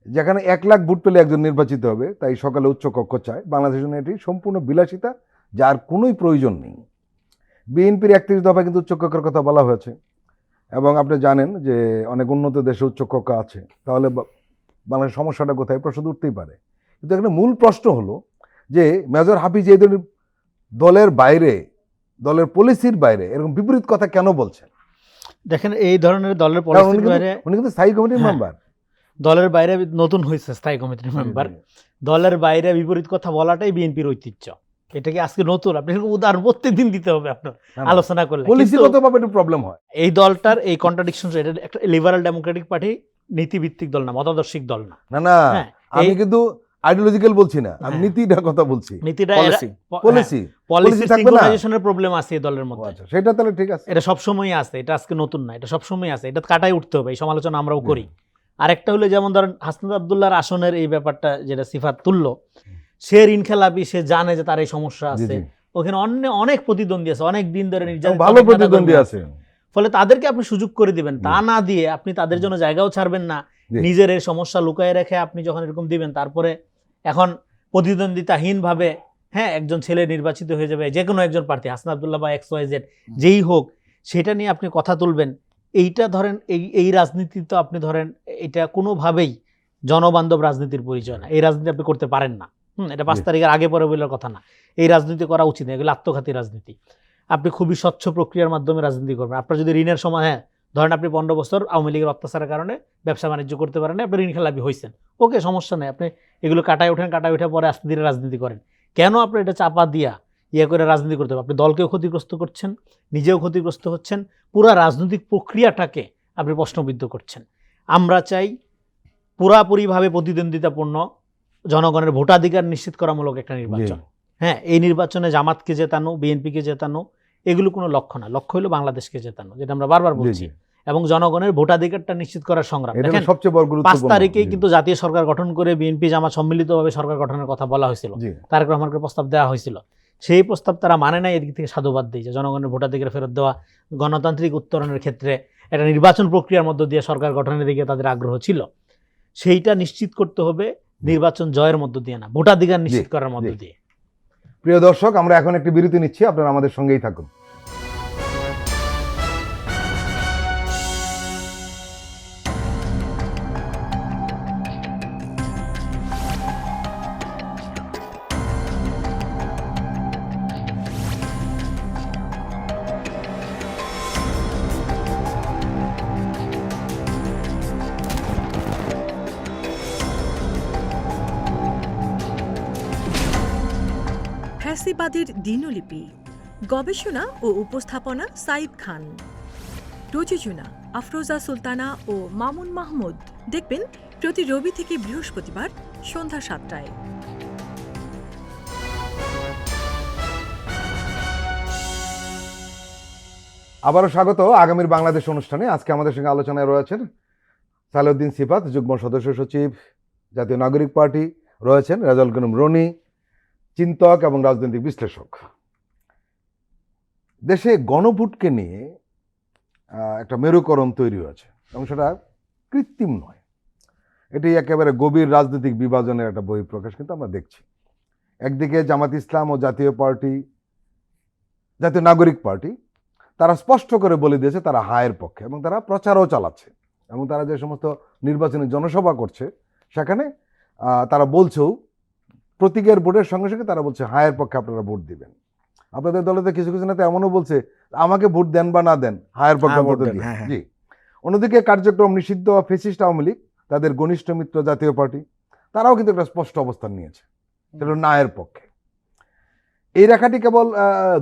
যেখানে 1 লাখ ভোট পেলে একজন নির্বাচিত হবে, তাই সকালে উচ্চ কক্ষ চায়। বাংলাদেশের জন্য এটি সম্পূর্ণ বিলাসিতা, যার কোনোই প্রয়োজন নেই। বিএনপির 31 দফায় কিন্তু উচ্চ কক্ষের কথা বলা হয়েছে, এবং আপনি জানেন যে অনেক উন্নত দেশে উচ্চ কক্ষ আছে। তাহলে বাংলাদেশের সমস্যাটা কোথায়? প্রশ্ন উঠতেই পারে। কিন্তু এখানে মূল প্রশ্ন হলো যে মেজর হাফিজ এই ধরনের দলের বাইরে, দলের পলিসির বাইরে এরকম বিপরীত কথা কেন বলছেন? দেখেন, এই ধরনের দলের পলিসির বাইরে, উনি কিন্তু স্থায়ী কমিটির মেম্বার, দলের বাইরে নতুন হয়েছে স্থায়ী কমিটির মেম্বার, দলের বাইরে বিপরীত কথা বলাটাই বিএনপির ঐতিহ্য। এটা কি আজকে নতুন? আপনি উদাহরণ প্রত্যেকদিন দিতে হবে আপনার আলোচনা করলে। পলিসিগতভাবে একটু প্রবলেম হয়। এই দলটার এই কন্ট্রাডিকশন, এটা একটা লিবারাল ডেমোক্রেটিক পার্টি, নীতিভিত্তিক দল না, মতাদর্শিক দল না। না না, আমি কিন্তু আইডিওলজিক্যাল বলছি না, আমি নীতিটার কথা বলছি। নীতিটা পলিসি সিঙ্ক্রোনাইজেশনের প্রবলেম আছে এই দলের মধ্যে। আচ্ছা, সেটা তাহলে ঠিক আছে, এটা সবসময় আছে, এটা আজকে নতুন না, এটা সবসময় আছে, এটা কাটাই উঠতে হবে। এই সমালোচনা আমরাও করি। আরেকটা হলো যেমন ধরেন হাসনাত আব্দুল্লাহর আসনের এই ব্যাপারটা যেটা সিফাত তুললো, সে ঋণ খেলাপি, সে জানে যে তার এই সমস্যা আছে, ওখানে অনেক প্রতিদ্বন্দ্বী আছে, অনেক দিন ধরে নির্যাতন, ভালো প্রতিদ্বন্দ্বী আছে, ফলে তাদেরকে আপনি সুযোগ করে দিবেন। তা না দিয়ে আপনি তাদের জন্য জায়গাও ছাড়বেন না, নিজের এই সমস্যা লুকায় রেখে আপনি যখন এরকম দিবেন, তারপরে এখন প্রতিদ্বন্দ্বিতাহীন ভাবে একজন ছেলে নির্বাচিত হয়ে যাবে, যে কোনো একজন প্রার্থী, হাসনাত আব্দুল্লাহ বা XYZ যেই হোক, সেটা নিয়ে আপনি কথা তুলবেন। এইটা ধরেন এই রাজনীতি তো আপনি ধরেন এটা কোনোভাবেই জনবান্ধব রাজনীতির পরিচয় না। এই রাজনীতি আপনি করতে পারেন না। এটা 5 তারিখের আগে পরে বলার কথা না। এই রাজনীতি করা উচিত না, এগুলো আত্মঘাতী রাজনীতি। আপনি খুবই স্বচ্ছ প্রক্রিয়ার মাধ্যমে রাজনীতি করবেন। আপনার যদি ঋণের সময়, ধরেন আপনি 15 বছর আওয়ামী লীগের অত্যাচারের কারণে ব্যবসা বাণিজ্য করতে পারেন, আপনি ঋণ খেলাপি হয়েছেন, ওকে, সমস্যা নেই, আপনি এগুলো কাটায় ওঠে পরে আস্তে ধীরে রাজনীতি করেন। কেন আপনি এটা চাপা দিয়া করে রাজনীতি করতে হবে? আপনি দলকেও ক্ষতিগ্রস্ত করছেন, নিজেও ক্ষতিগ্রস্ত হচ্ছেন, পুরো রাজনৈতিক প্রক্রিয়াটাকে আপনি প্রশ্নবিদ্ধ করছেন। আমরা চাই পুরাপুরিভাবে প্রতিদ্বন্দ্বিতাপূর্ণ, জনগণের ভোটাধিকার নিশ্চিত করামূলক একটা নির্বাচন। এই নির্বাচনে জামাতকে জেতানো, বিএনপিকে জেতানো, এগুলো কোনো লক্ষ্য না। লক্ষ্য হলো বাংলাদেশকে জেতানো, যেটা আমরা বারবার বলছি, এবং জনগণের ভোটাধিকারটা নিশ্চিত করার সংগ্রাম। দেখেন, 5 তারিখেই কিন্তু জাতীয় সরকার গঠন করে বিএনপি জামাত সম্মিলিতভাবে সরকার গঠনের কথা বলা হয়েছিল, তারেক রহমানকে প্রস্তাব দেওয়া হয়েছিল। সেই প্রস্তাব তারা মানে নাই, এদিক থেকে সাধুবাদ দিই যে জনগণের ভোটাধিকার ফেরত দেওয়া, গণতান্ত্রিক উত্তরণের ক্ষেত্রে একটা নির্বাচন প্রক্রিয়ার মধ্য দিয়ে সরকার গঠনের দিকে তাদের আগ্রহ ছিল। সেইটা নিশ্চিত করতে হবে নির্বাচন জয়ের মধ্য দিয়ে না, ভোটাধিকার নিশ্চিত করার মধ্য দিয়ে। প্রিয় দর্শক, আমরা এখন একটি বিরতি নিচ্ছি, আপনারা আমাদের সঙ্গেই থাকুন। ফ্যাসিবাদের দিনলিপি, গবেষণা ও উপস্থাপনা সাইদ খান, প্রযোজনা আফরোজা সুলতানা ও মামুন মাহমুদ। দেখবেন প্রতি রবি থেকে বৃহস্পতিবার সন্ধ্যা 7টায়। আবারও স্বাগত আগামীর বাংলাদেশ অনুষ্ঠানে। আজকে আমাদের সঙ্গে আলোচনায় রয়েছেন সালেউদ্দিন সিফাত, যুগ্ম সদস্য সচিব, জাতীয় নাগরিক পার্টি, রয়েছেন রেজাউল করিম রনি, চিন্তক এবং রাজনৈতিক বিশ্লেষক। দেশে গণভোটকে নিয়ে একটা মেরুকরণ তৈরি হয়েছে, এবং সেটা কৃত্রিম নয়, এটি একেবারে গভীর রাজনৈতিক বিভাজনের একটা বহিঃপ্রকাশ কিন্তু আমরা দেখছি। একদিকে জামাত ইসলাম ও জাতীয় নাগরিক পার্টি তারা স্পষ্ট করে বলে দিয়েছে তারা হায়ের পক্ষে, এবং তারা প্রচারও চালাচ্ছে, এবং তারা যে সমস্ত নির্বাচনী জনসভা করছে সেখানে তারা বলছেও প্রতীকের ভোটের সঙ্গে সঙ্গে তারা বলছে হায়ের পক্ষে আপনারা ভোট দিবেন। আপনাদের দলেতে কিছু কিছু নেতা এমনও বলছে আমাকে ভোট দেন বা না দেন হায়ের পক্ষে হ্যাঁ, ভোট অন্তত দেন, দিন। হ্যাঁ, হ্যাঁ। জি। অন্যদিকে কার্যক্রম নিষিদ্ধ ফেসিস্ট আওয়ামী লীগ, তাদের ঘনিষ্ঠ মিত্র জাতীয় পার্টি, তারাও কিন্তু একটা স্পষ্ট অবস্থান নিয়েছে, সেটা হলো নায়ের পক্ষে। এই রেখাটি কেবল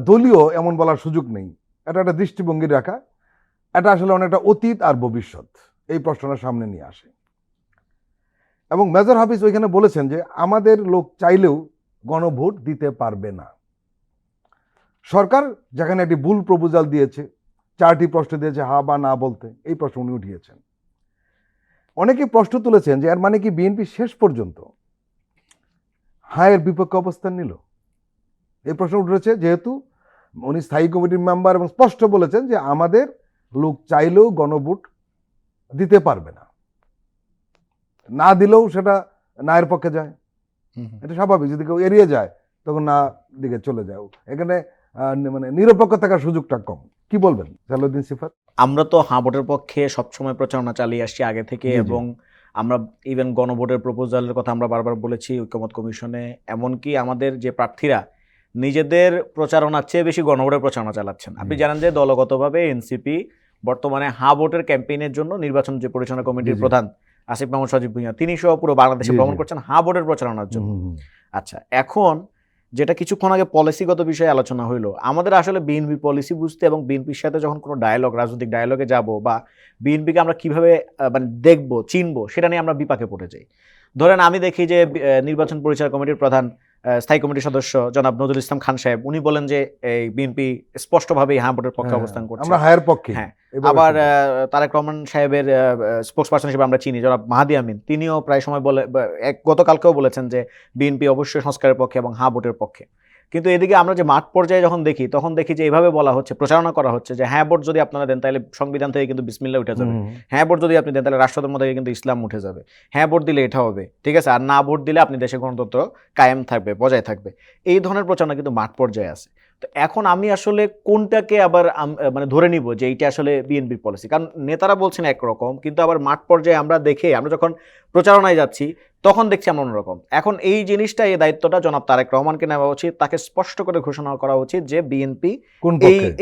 দলীয় এমন বলার সুযোগ নেই, এটা একটা দৃষ্টিভঙ্গির রেখা, এটা আসলে অনেকটা অতীত আর ভবিষ্যৎ এই প্রশ্নটা সামনে নিয়ে আসে। এবং মেজর হাফিজ ওইখানে বলেছেন যে আমাদের লোক চাইলেও গণভোট দিতে পারবে না। সরকার যেখানে একটি ভুল প্রপোজাল দিয়েছে, 4টি প্রশ্ন দিয়েছে হা বা না বলতে, এই প্রশ্ন উনি উঠিয়েছেন। অনেকে প্রশ্ন তুলেছেন যে এর মানে কি বিএনপি শেষ পর্যন্ত হায়ের বিপক্ষে অবস্থান নিল? এই প্রশ্ন উঠেছে যেহেতু উনি স্থায়ী কমিটির মেম্বার এবং স্পষ্ট বলেছেন যে আমাদের লোক চাইলেও গণভোট দিতে পারবে না, না দিলেও সেটা নায়ের পক্ষে যায়। এটা স্বাভাবিক, যদি কেউ এড়িয়ে যায় তখন না দিকে চলে যায়, এখানে মানে নিরপেক্ষ থাকার সুযোগটা কম। কি বলবেন জালালউদ্দিন সিফাত? আমরা তো হ্যাঁ ভোটের পক্ষে সবসময় প্রচারণা চালিয়ে আসছি আগে থেকে, জি, জি। এবং আমরা ইভেন গণভোটের প্রপোজালের কথা আমরা বারবার বলেছি ঐক্যমত কমিশনে। এমনকি আমাদের যে প্রার্থীরা নিজেদের প্রচারণার চেয়ে বেশি গণভোটের প্রচারণা চালাচ্ছেন। আপনি জানেন যে দলগতভাবে এনসিপি বর্তমানে হ্যাঁ ভোটের ক্যাম্পেইনের জন্য নির্বাচন যে পরিচালনা কমিটির জি, জি। প্রধান আসিফ মাহমুদ সজীব ভুঁইয়া, তিনি সহ পুরো বাংলাদেশে জি, ভ্রমণ জি। করছেন হ্যাঁ ভোটের প্রচারণার জন্য। আচ্ছা, এখন যেটা কিছুক্ষণ আগে পলিসিগত বিষয়ে আলোচনা হইলো, আমাদের আসলে বিএনপি পলিসি বুঝতে এবং বিএনপির সাথে যখন কোনো ডায়ালগ, রাজনৈতিক ডায়ালগে যাব বা বিএনপিকে আমরা কিভাবে মানে দেখবো, চিনবো, সেটা নিয়ে আমরা বিপাকে পড়ে যাই। ধরেন আমি দেখি যে নির্বাচন পরিচালনা কমিটির প্রধান স্থায়ী কমিটির সদস্য জনাব নজরুল ইসলাম খান সাহেব, উনি বলেন যে এই বিএনপি স্পষ্টভাবেই হ্যাঁ ভোটের পক্ষে অবস্থান করছে। আমরা হায়ের পক্ষে। হ্যাঁ, আবার তারেক রহমান সাহেবের স্পোক্স পার্সন হিসেবে আমরা চিনি জনাব মাহাদি আমিন, তিনিও প্রায় সময় গতকালকেও বলেছেন যে বিএনপি অবশ্যই সংস্কারের পক্ষে এবং হ্যাঁ ভোটের পক্ষে। কিন্তু এদিকে আমরা যে মাঠ পর্যায়ে যখন দেখি, তখন দেখি যে এইভাবে বলা হচ্ছে, প্রচারণা করা হচ্ছে যে হ্যাঁ ভোট যদি আপনারা দেন তাহলে সংবিধান থেকে কিন্তু বিসমিল্লাহ উঠে যাবে, হ্যাঁ ভোট যদি আপনি দেন তাহলে রাষ্ট্রধর্ম থেকে কিন্তু ইসলাম উঠে যাবে, হ্যাঁ ভোট দিলে এটা হবে, ঠিক আছে, আর না ভোট দিলে আপনি দেশে গণতন্ত্র কায়েম থাকবে, বজায় থাকবে। এই ধরনের প্রচারণা কিন্তু মাঠ পর্যায়ে আছে। তো এখন আমি আসলে কোনটাকে আবার মানে ধরে নিব যে এইটা আসলে বিএনপির পলিসি? কারণ নেতারা বলছেন একরকম, কিন্তু আবার মাঠ পর্যায়ে আমরা যখন প্রচারণায় যাচ্ছি তখন দেখছি আমরা অন্যরকম। এখন এই জিনিসটা, এই দায়িত্বটা জনাব তারেক রহমানকে নেওয়া উচিত, তাকে স্পষ্ট করে ঘোষণা করা উচিত যে বিএনপি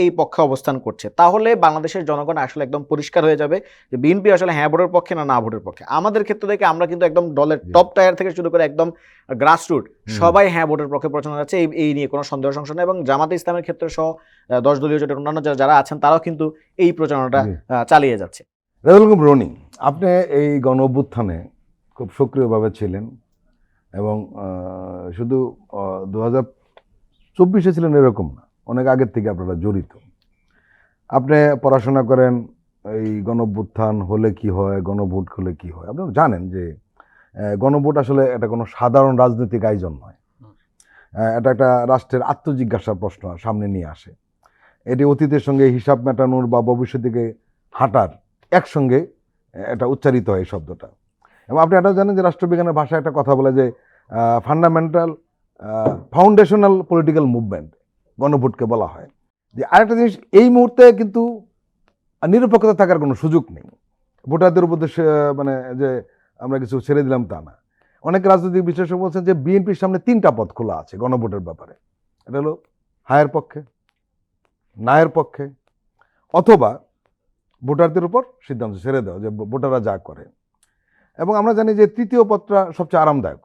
এই পক্ষে অবস্থান করছে। তাহলে বাংলাদেশের জনগণ আসলে একদম পরিষ্কার হয়ে যাবে যে বিএনপি আসলে হ্যাঁ ভোটের পক্ষে না ভোটের পক্ষে। আমাদের ক্ষেত্রে দেখে আমরা কিন্তু একদম দলের টপ টায়ার থেকে শুরু করে একদম গ্রাসরুট সবাই হ্যাঁ ভোটের পক্ষে প্রচারণা যাচ্ছে, এই নিয়ে কোনো সন্দেহ সংশয় নেই। এবং জামাতে ইসলামের ক্ষেত্রে সহ 10 দলীয় জোটের অন্যান্য যারা আছেন তারাও কিন্তু এই প্রচারণাটা চালিয়ে যাচ্ছে। রনি, আপনি এই গণ অভ্যুত্থানে খুব সক্রিয়ভাবে ছিলেন এবং শুধু 2024 ছিলেন এরকম না, অনেক আগের থেকে আপনারা জড়িত। আপনি পড়াশোনা করেন এই গণ অভ্যুত্থান হলে কি হয়, গণভোট হলে কি হয়। আপনারা জানেন যে গণভোট আসলে এটা কোনো সাধারণ রাজনৈতিক আয়োজন নয়, এটা একটা রাষ্ট্রের আত্মজিজ্ঞাসার প্রশ্ন সামনে নিয়ে আসে। এটি অতীতের সঙ্গে হিসাব মেটানোর বা ভবিষ্যৎ দিকে হাঁটার একসঙ্গে এটা উচ্চারিত হয় এই শব্দটা। এবং আপনি এটাও জানেন যে রাষ্ট্রবিজ্ঞানের ভাষায় একটা কথা বলে যে ফাউন্ডেশনাল পলিটিক্যাল মুভমেন্ট গণভোটকে বলা হয়। যে আরেকটা জিনিস, এই মুহূর্তে কিন্তু নিরপেক্ষতা থাকার কোনো সুযোগ নেই। ভোটারদের উপর মানে যে আমরা কিছু ছেড়ে দিলাম তা না। অনেক রাজনৈতিক বিশ্লেষক বলছেন যে বিএনপির সামনে 3টা পথ খোলা আছে গণভোটের ব্যাপারে। এটা হলো হায়ের পক্ষে, নায়ের পক্ষে, অথবা ভোটারদের উপর সিদ্ধান্ত ছেড়ে দেওয়া, যে ভোটাররা যা করে। এবং আমরা জানি যে 3য় পথটা সবচেয়ে আরামদায়ক,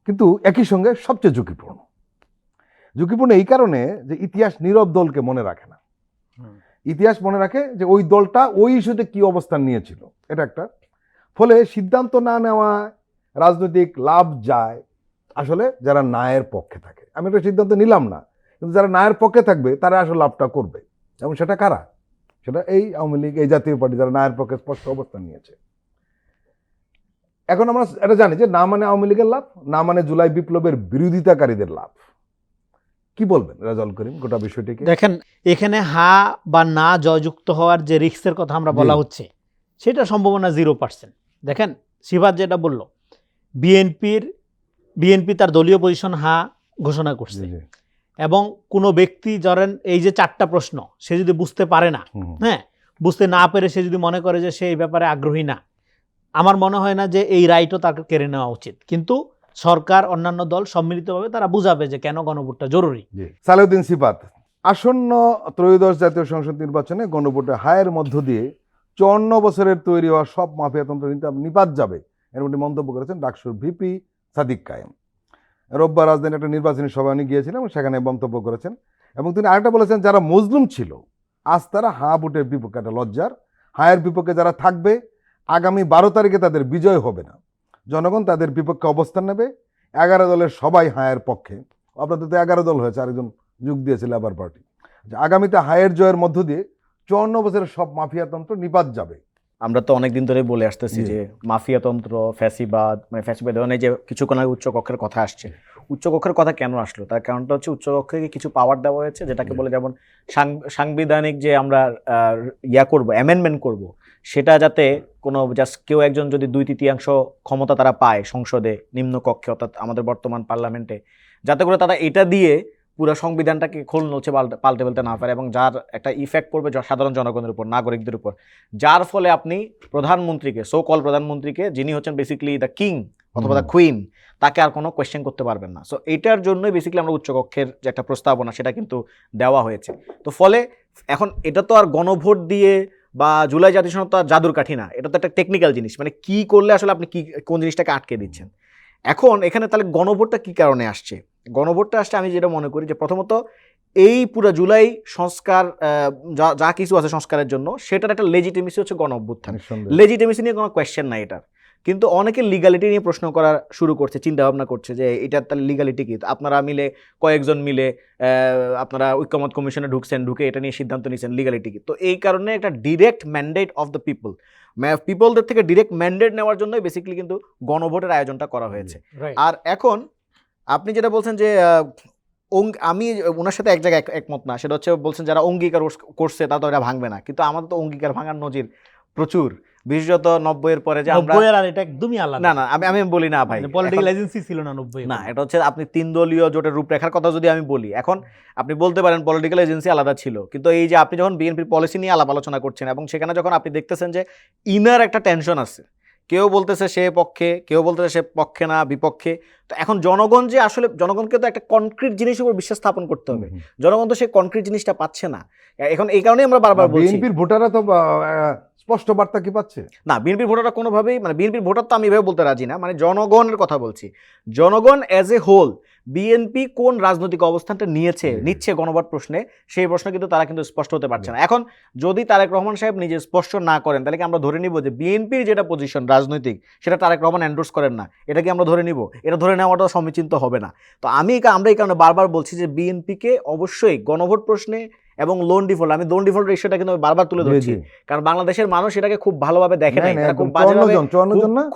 কিন্তু একই সঙ্গে সবচেয়ে ঝুঁকিপূর্ণ। ঝুঁকিপূর্ণ এই কারণে যে ইতিহাস নীরব দলকে মনে রাখে না। ইতিহাস মনে রাখে যে ওই দলটা ওই ইস্যুতে কি অবস্থান নিয়েছিল, এটা একটা। ফলে সিদ্ধান্ত না নেওয়া রাজনৈতিক লাভ যায় আসলে যারা নায়ের পক্ষে থাকে। আমি একটা সিদ্ধান্ত নিলাম না, কিন্তু যারা নায়ের পক্ষে থাকবে তারা আসলে লাভটা করবে। এবং সেটা কারা? সেটা এই আওয়ামী লীগ, এই জাতীয় পার্টি, যারা নায়ের পক্ষে স্পষ্ট অবস্থান নিয়েছে। এখন আমরা এটা জানি যে না মানে আওয়ামী লীগের লাভ, না মানে জুলাই বিপ্লবের বিরোধিতাকারীদের লাভ। কি বলবেন রেজাউল করিম গোটা বিষয়টিকে? দেখেন, এখানে হা বা না জয়যুক্ত হওয়ার যে রিস্কের কথা আমরা বলা হচ্ছে, সেটা সম্ভাবনা 0%। দেখেন, শিবাদ যেটা বলল, বিএনপি তার দলীয় পজিশন হা ঘোষণা করছে, এবং কোনো ব্যক্তি ধরেন এই যে 4টা প্রশ্ন সে যদি বুঝতে পারে না, হ্যাঁ, বুঝতে না পেরে সে যদি মনে করে যে সে এই ব্যাপারে আগ্রহী না, আমার মনে হয় না যে এই রাইটও তাকে কেড়ে নেওয়া উচিত, কিন্তু সরকার অন্যান্য দল সম্মিলিতভাবে তারা বুঝাবে যে কেন গণভোটটা জরুরি। সালেউদ্দিন সিফাত, আসন্ন ত্রয়োদশ জাতীয় সংসদ নির্বাচনে গণভোটে হায়ের মধ্য দিয়ে 54 বছরের তৈরি হওয়া সব মাফিয়াতন্ত্র নিপাত যাবে, এর মধ্যে মন্তব্য করেছেন ডাকসুর ভিপি সাদিক কায়েম। রোববার রাজধানী একটা নির্বাচনী সভায় উনি গিয়েছিলেন এবং সেখানে মন্তব্য করেছেন, এবং তিনি আরেকটা বলেছেন যারা মজলুম ছিল আজ তারা হা ভোটের বিপক্ষে, একটা লজ্জার হায়ের বিপক্ষে যারা থাকবে আগামী 12 তারিখে তাদের বিজয় হবে না, জনগণ তাদের বিপক্ষে অবস্থান নেবে। 11 দলের সবাই হায়ের পক্ষে, আপনাদের তো 11 দল হয়েছে, আরেকজন যোগ দিয়েছে লেবার পার্টি। আগামীতে হায়ের জয়ের মধ্য দিয়ে 54 বছরের সব মাফিয়াতন্ত্র নিপাত যাবে। আমরা তো অনেকদিন ধরে বলে আসতেছি যে মাফিয়াতন্ত্র, ফ্যাসিবাদ, মানে ফ্যাসিবাদ মানে যে কিছুক্ষণ আগে উচ্চকক্ষের কথা আসছে, উচ্চকক্ষের কথা কেন আসলো? তার কারণটা হচ্ছে উচ্চকক্ষকে কিছু পাওয়ার দেওয়া হয়েছে, যেটাকে বলে যেমন সাংবিধানিক যে আমরা করব, অ্যামেন্ডমেন্ট করব, সেটা যাতে কোনো জাস্ট কেউ একজন যদি 2/3 ক্ষমতা তারা পায় সংসদে, নিম্নকক্ষে অর্থাৎ আমাদের বর্তমান পার্লামেন্টে, যাতে করে তারা এটা দিয়ে পুরো সংবিধানটাকে খোলনলচে পাল্টে ফেলতে না পারে, এবং যার একটা ইফেক্ট পড়বে সাধারণ জনগণের উপর, নাগরিকদের উপর, যার ফলে আপনি প্রধানমন্ত্রীকে, সো কল প্রধানমন্ত্রীকে, যিনি হচ্ছেন বেসিক্যালি দ্য কিং অথবা দ্য কুইন, তাকে আর কোনো কোয়েশ্চেন করতে পারবেন না। সো এটার জন্যই বেসিক্যালি আমরা উচ্চকক্ষের যে একটা প্রস্তাবনা সেটা কিন্তু দেওয়া হয়েছে। তো ফলে এখন এটা তো আর গণভোট দিয়ে বা জুলাই জাতীয় সনদ তো আর জাদুর কাঠি না, এটা তো একটা টেকনিক্যাল জিনিস, মানে কি করলে আসলে আপনি কি কোন জিনিসটাকে আটকে দিচ্ছেন। এখন এখানে তাহলে গণভোটটা কি কারণে আসছে? গণভোটটা আসছে, আমি যেটা মনে করি যে প্রথমত এই পুরো জুলাই সংস্কার যা কিছু আছে সংস্কারের জন্য, সেটার একটা লেজিটিমেসি হচ্ছে গণ অভ্যুত্থান। লেজিটিমেসি নিয়ে কোনো কোয়েশ্চেন নাই এটার, কিন্তু অনেকে লিগালিটি নিয়ে প্রশ্ন করা শুরু করছে, চিন্তা ভাবনা করছে যে এটার তার লিগালিটি কি। আপনারা মিলে কয়েকজন মিলে আপনারা ঐক্যমত কমিশনে ঢুকে এটা নিয়ে সিদ্ধান্ত নিয়েছেন, লিগালিটি কি। তো এই কারণে একটা ডিরেক্ট ম্যান্ডেট অফ দ্য পিপলদের থেকে ডিরেক্ট ম্যান্ডেট নেওয়ার জন্যই বেসিক্যালি কিন্তু গণভোটের আয়োজনটা করা হয়েছে। আর এখন আপনি যেটা বলছেন যে আমি ওনার সাথে এক জায়গায় একমত না, সেটা হচ্ছে বলছেন যারা অঙ্গীকার করছে তারা তো এটা ভাঙবে না, কিন্তু আমাদের তো অঙ্গীকার ভাঙার নজির প্রচুর, বিশেষত 90-এর পরে যে আমরা এটা একদমই আলাদা। না আমি বলি না ভাই, পলিটিক্যাল এজেন্সি ছিল না 90 না, এটা হচ্ছে আপনি 3 দলীয় জোটের রূপরেখার কথা যদি আমি বলি, এখন আপনি বলতে পারেন পলিটিক্যাল এজেন্সি আলাদা ছিল, কিন্তু এই যে আপনি যখন বিএনপির পলিসি নিয়ে আলাপ আলোচনা করছেন এবং সেখানে যখন আপনি দেখতেছেন যে ইনার একটা টেনশন আছে, কেউ বলতেছে সে পক্ষে, কেউ বলতেছে সে পক্ষে না বিপক্ষে, তো এখন জনগণ যে আসলে জনগণকে তো একটা কনক্রিট জিনিসের উপর বিশ্বাস স্থাপন করতে হবে, জনগণ তো সেই কনক্রিট জিনিসটা পাচ্ছে না। এখন এই কারণেই আমরা বারবার বলছি বিএনপির ভোটাররা তো স্পষ্ট বার্তা কি পাচ্ছে না, বিএনপির ভোটাররা কোনোভাবেই, মানে বিএনপির ভোটার তো আমি এভাবে বলতে রাজি না, মানে জনগণের কথা বলছি, জনগণ অ্যাজ এ হোল বিএনপি কোন রাজনৈতিক অবস্থানটা নিচ্ছে গণভোট প্রশ্নে, সেই প্রশ্ন কিন্তু তারা কিন্তু স্পষ্ট হতে পারছে না। এখন যদি তারেক রহমান সাহেব নিজে স্পষ্ট না করেন, তাহলে কি আমরা ধরে নিব যে বিএনপির যেটা পজিশন রাজনৈতিক সেটা তারেক রহমান এন্ডোর্স করেন না? এটা কি আমরা ধরে নিব? এটা ধরে নেওয়াটা সমীচিত হবে না। তো আমরা এই কারণে বারবার বলছি যে বিএনপিকে অবশ্যই গণভোট প্রশ্নে এবং লোন ডিফল্ট, আমি লোন ডিফল্ট রেশিওটা কিন্তু বারবার তুলে ধরছি, কারণ বাংলাদেশের মানুষ এটাকে খুব ভালোভাবে দেখে নাই, তারা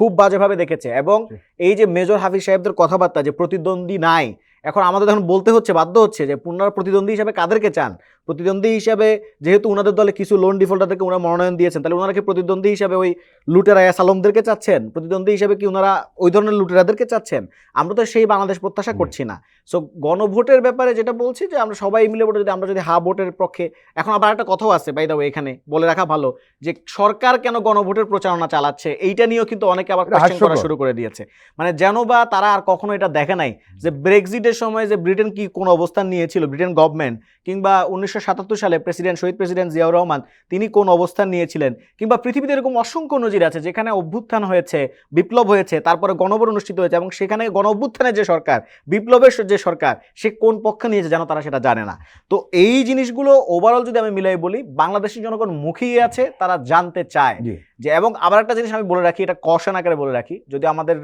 খুব বাজেভাবে দেখেছে। এবং এই যে মেজর হাফিজ সাহেবদের কথাবার্তা যে প্রতিদ্বন্দ্বী নাই, এখন আমাদের এখন বলতে হচ্ছে, বাধ্য হচ্ছে যে পুনরায় প্রতিদ্বন্দ্বী হিসাবে কাদেরকে চান? প্রতিদ্বন্দ্বী হিসাবে যেহেতু ওনাদের দলে কিছু লোন ডিফল্টারদেরকে ওনারা মনোনয়ন দিয়েছেন, তাহলে ওনারা কি প্রতিদ্বন্দ্বী হিসাবে ওই লুটেরা সালমদেরকে চাচ্ছেন? প্রতিদ্বন্দ্বী হিসাবে কি ওনারা ওই ধরনের লুটেরাদেরকে চাচ্ছেন? আমরা তো সেই বাংলাদেশ প্রত্যাশা করছি না। সো গণভোটের ব্যাপারে যেটা বলছি যে আমরা সবাই মিলে ভোটে, আমরা যদি হা ভোটের পক্ষে, এখন আবার একটা কথাও আছে বাই দ্য ওয়ে, এখানে বলে রাখা ভালো যে সরকার কেন গণভোটের প্রচারণা চালাচ্ছে, এইটা নিয়েও কিন্তু অনেকে আবার কোয়েশ্চেন করা শুরু করে দিয়েছে, মানে যেন বা তারা আর কখনো এটা দেখে নাই যে ব্রেক্সিটের সময় যে ব্রিটেন কি কোন অবস্থান নিয়েছিল, ব্রিটেন গভর্নমেন্ট, কিংবা 1977 সালে শহীদ প্রেসিডেন্ট জিয়াউর রহমান তিনি কোন অবস্থান নিয়েছিলেন, কিংবা পৃথিবীতে এরকম অসংখ্য নজির আছে যেখানে অভ্যুত্থান হয়েছে, বিপ্লব হয়েছে, তারপরে গণভোট অনুষ্ঠিত হয়েছে, এবং সেখানে গণ অভ্যুত্থানের যে সরকার, বিপ্লবের যে সরকার, সে কোন পক্ষে নিয়েছে যেন তারা সেটা জানে না। তো এই জিনিসগুলো ওভারঅল যদি আমি মিলাই বলি, বাংলাদেশের জনগণ মুখিয়ে আছে, তারা জানতে চায় যে। এবং আবার একটা জিনিস আমি বলে রাখি, এটা কশন আকারে বলে রাখি, যদি আমাদের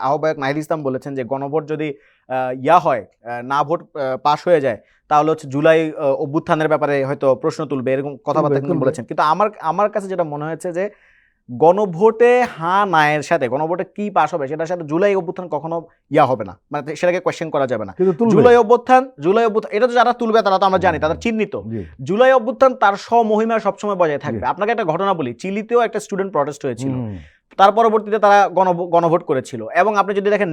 আহ্বায়ক নাহিদ ইসলাম বলেছেন যে গণভোট যদি হয়, না ভোট পাশ হয়ে যায়, তাহলে হচ্ছে জুলাই অভ্যুত্থানের ব্যাপারে হয়তো প্রশ্ন তুলবে, এরকম কথাবার্তা কিন্তু বলেছেন। কিন্তু আমার কাছে যেটা মনে হয়েছে যে গণভোটে হ্যাঁ নায়ের সাথে গণভোটে কি পাস হবে সেটার সাথে জুলাই অভ্যুত্থান কখনো হবে না, মানে সেটাকে কোয়েশ্চেন করা যাবে না। জুলাই অভ্যুত্থান এটা তো যারা তুলবে তারা তো আমরা জানি, তারা চিহ্নিত। জুলাই অভ্যুত্থান তার স্বমহিমা সবসময় বজায় থাকবে। আপনাকে একটা ঘটনা বলি, চিলিতেও একটা স্টুডেন্ট প্রটেস্ট হয়েছিল, তার পরবর্তীতে তারা গণভোট করেছিল। এবং আপনি যদি দেখেন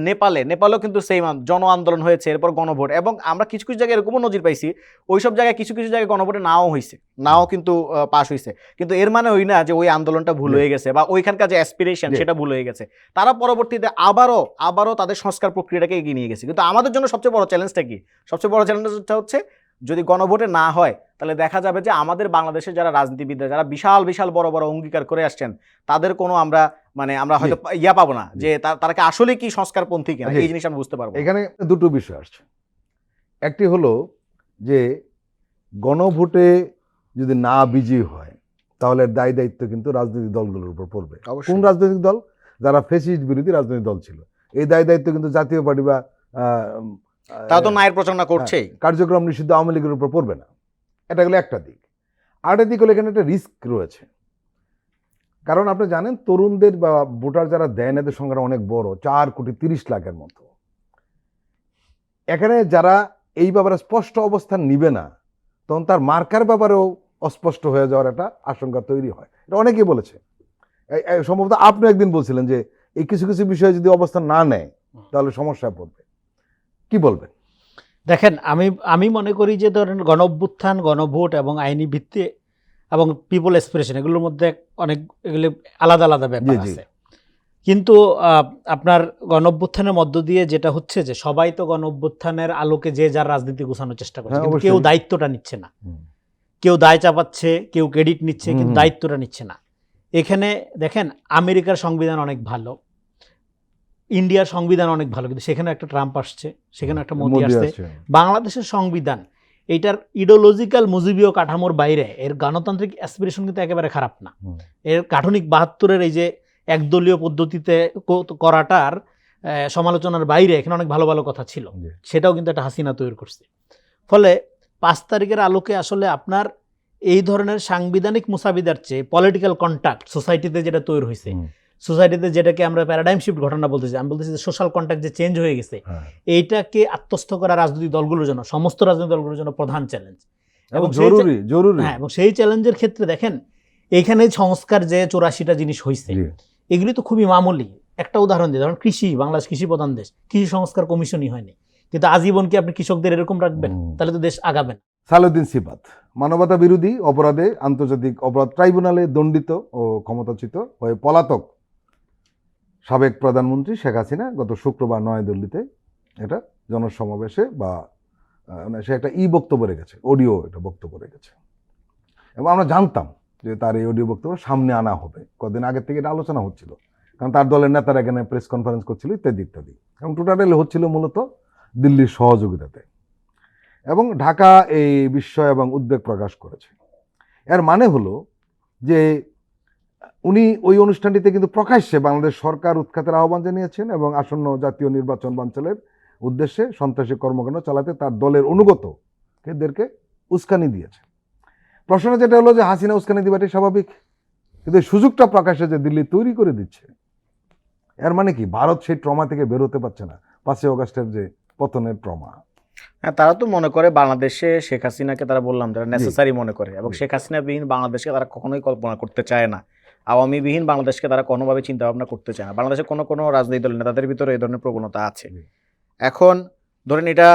নেপালেও কিন্তু সেম জন আন্দোলন হয়েছে, এরপর গণভোট। এবং আমরা কিছু কিছু জায়গায় এরকমও নজির পাইছি, ওইসব জায়গায় কিছু কিছু জায়গায় গণভোটে নাও কিন্তু পাশ হয়েছে। কিন্তু এর মানে ওই না যে ওই আন্দোলনটা ভুল হয়ে গেছে বা ওইখানকার যে অ্যাসপিরেশন সেটা ভুল হয়ে গেছে। তারা পরবর্তীতে আবারও তাদের সংস্কার প্রক্রিয়াটাকে এগিয়ে নিয়ে গেছে। কিন্তু আমাদের জন্য সবচেয়ে বড় চ্যালেঞ্জটা কি? সবচেয়ে বড় চ্যালেঞ্জটা হচ্ছে যদি গণভোটে না হয় তাহলে দেখা যাবে যে আমাদের বাংলাদেশের যারা রাজনীতিবিদরা, যারা বিশাল বিশাল বড় বড় অঙ্গীকার করে আসছেন, তাদের কোনো আমরা হয়তো পাবো না যে তারা কি আসলে কি সংস্কারপন্থী কিনা, এই জিনিস আমরা বুঝতে পারবো। এখানে দুটো বিষয় আসছে। একটি হলো যে গণভোটে যদি না বিজয়ী হয় তাহলে দায় দায়িত্ব কিন্তু রাজনৈতিক দলগুলোর উপর পড়বে। কোন রাজনৈতিক দল? যারা ফ্যাসিস্ট বিরোধী রাজনৈতিক দল ছিল, এই দায় দায়িত্ব কিন্তু জাতীয় পার্টি বা তারা তো ন্যায়ের প্রচারণা করছেই, কার্যক্রম নিষিদ্ধ আওয়ামী লীগের উপর পড়বে না। এটা হলো একটা দিক। আরেকটা দিক হলো এখানে একটা রিস্ক রয়েছে। কারণ আপনি জানেন তরুণদের বা ভোটার যারা দেয় এদের সংখ্যা অনেক বড়, 4,30,00,000-এর মতো। এখানে যারা এই ব্যাপারে স্পষ্ট অবস্থান নিবে না, তখন তার মার্কার ব্যাপারেও অস্পষ্ট হয়ে যাওয়ার একটা আশঙ্কা তৈরি হয়। এটা অনেকেই বলেছে। সম্ভবত আপনি একদিন বলছিলেন যে এই কিছু কিছু বিষয়ে যদি অবস্থান না নেয় তাহলে সমস্যায় পড়বে। কি বলবেন? দেখেন, আমি মনে করি যে ধরেন গণঅভ্যুত্থান, গণভোট এবং আইনি ভিত্তি এবং পিপল এক্সপ্রেশন এগুলোর মধ্যে এগুলো আলাদা আলাদা ব্যাপার আছে। কিন্তু আপনার গণঅভ্যুত্থানের মধ্য দিয়ে যেটা হচ্ছে যে সবাই তো গণঅভ্যুত্থানের আলোকে যে যার রাজনীতি গোছানোর চেষ্টা করছে, কিন্তু কেউ দায়িত্বটা নিচ্ছে না। কেউ দায় চাপাচ্ছে, কেউ ক্রেডিট নিচ্ছে, কিন্তু দায়িত্বটা নিচ্ছে না। এখানে দেখেন আমেরিকার সংবিধান অনেক ভালো, ইন্ডিয়ার সংবিধান অনেক ভালো, কিন্তু সেখানে একটা ট্রাম্প আসছে, সেখানে একটা মোদি আসছে। বাংলাদেশের সংবিধান এইটার ইডিওলজিক্যাল মুজিবীয় কাঠামোর বাইরে এর গণতান্ত্রিক অ্যাসপিরেশন কিন্তু একেবারে খারাপ না। এর গাঠনিক ৭২-এর এই যে একদলীয় পদ্ধতিতে করাটার সমালোচনার বাইরে এখানে অনেক ভালো ভালো কথা ছিল, সেটাও কিন্তু একটা হাসিনা তৈরি করছে। ফলে ৫ তারিখের আলোকে আসলে আপনার এই ধরনের সাংবিধানিক মুসাবিদার চেয়ে পলিটিক্যাল কন্ট্যাক্ট সোসাইটিতে যেটা তৈরি হয়েছে, সোসাইটিতে যেটাকে আমরা প্যারাডাইম শিফট ঘটনা বলতেছি, আমি বলতেছি যে সোশ্যাল কন্ট্যাক্ট যে চেঞ্জ হয়ে গেছে, এইটাকে আত্মস্থ করা রাজনৈতিক দলগুলোর জন্য, সমস্ত রাজনৈতিক দলগুলোর জন্য প্রধান চ্যালেঞ্জ এবং জরুরি। হ্যাঁ, এবং সেই চ্যালেঞ্জের ক্ষেত্রে দেখেন এইখানে সংস্কার যে ৮৪টা জিনিস হয়েছে এগুলি তো খুবই মামুলি। একটা উদাহরণ দিই, ধরুন কৃষি, বাংলাদেশ কৃষি প্রধান দেশ, কৃষি সংস্কার কমিশনই হয়নি, কিন্তু আজীবন কি আপনি কৃষকদের এরকম রাখবেন? তাহলে তো দেশ আগাবে না। সালাউদ্দিন সিফাত মানবতা বিরোধী অপরাধে আন্তর্জাতিক অপরাধ ট্রাইব্যুনালে দণ্ডিত ও ক্ষমতাচ্যুত হয়ে পলাতক সাবেক প্রধানমন্ত্রী শেখ হাসিনা গত শুক্রবার নয়াদিল্লিতে এটা জনসমাবেশে বা সে একটা বক্তব্য রেখেছে, অডিও এটা বক্তব্য রেখেছে। এবং আমরা জানতাম যে তার এই অডিও বক্তব্য সামনে আনা হবে, কদিন আগের থেকে এটা আলোচনা হচ্ছিল, কারণ তার দলের নেতারা এখানে প্রেস কনফারেন্স করছিল ইত্যাদি ইত্যাদি। এবং টোটালি হচ্ছিল মূলত দিল্লির সহযোগিতাতে। এবং ঢাকা এই বিস্ময় এবং উদ্বেগ প্রকাশ করেছে। এর মানে হলো যে উনি ওই অনুষ্ঠানটিতে কিন্তু প্রকাশ্যে বাংলাদেশ সরকার উৎখাতের আহ্বান জানিয়েছেন এবং আসন্ন জাতীয় নির্বাচন বানচালের উদ্দেশ্যে সন্ত্রাসী কর্মকাণ্ড চালাতে তার দলের অনুগতদেরকে উস্কানি দিয়েছে। প্রশ্ন যেটা হলো যে হাসিনা উস্কানি দিবাটাই স্বাভাবিক, কিন্তু সুযোগটা প্রকাশ্যে যে দিল্লি তৈরি করে দিচ্ছে, এর মানে কি ভারত সেই ট্রমা থেকে বের হতে পারছে না, ৫ই আগস্টের যে পতনের ট্রমা। হ্যাঁ, তারা তো মনে করে বাংলাদেশে শেখ হাসিনাকে, তারা বললাম যারা নেসেসারি মনে করে, এবং শেখ হাসিনা বিহীন বাংলাদেশকে তারা কখনোই কল্পনা করতে চায় না। আওয়ামী বিহীন বাংলাদেশকে তারা কোনোভাবে চিন্তা ভাবনা করতে চায় না। বাংলাদেশে কোনো রাজনৈতিক দল নেতাদের ভিতরে এই ধরনের প্রবণতা আছে। এখন ধরেন এটা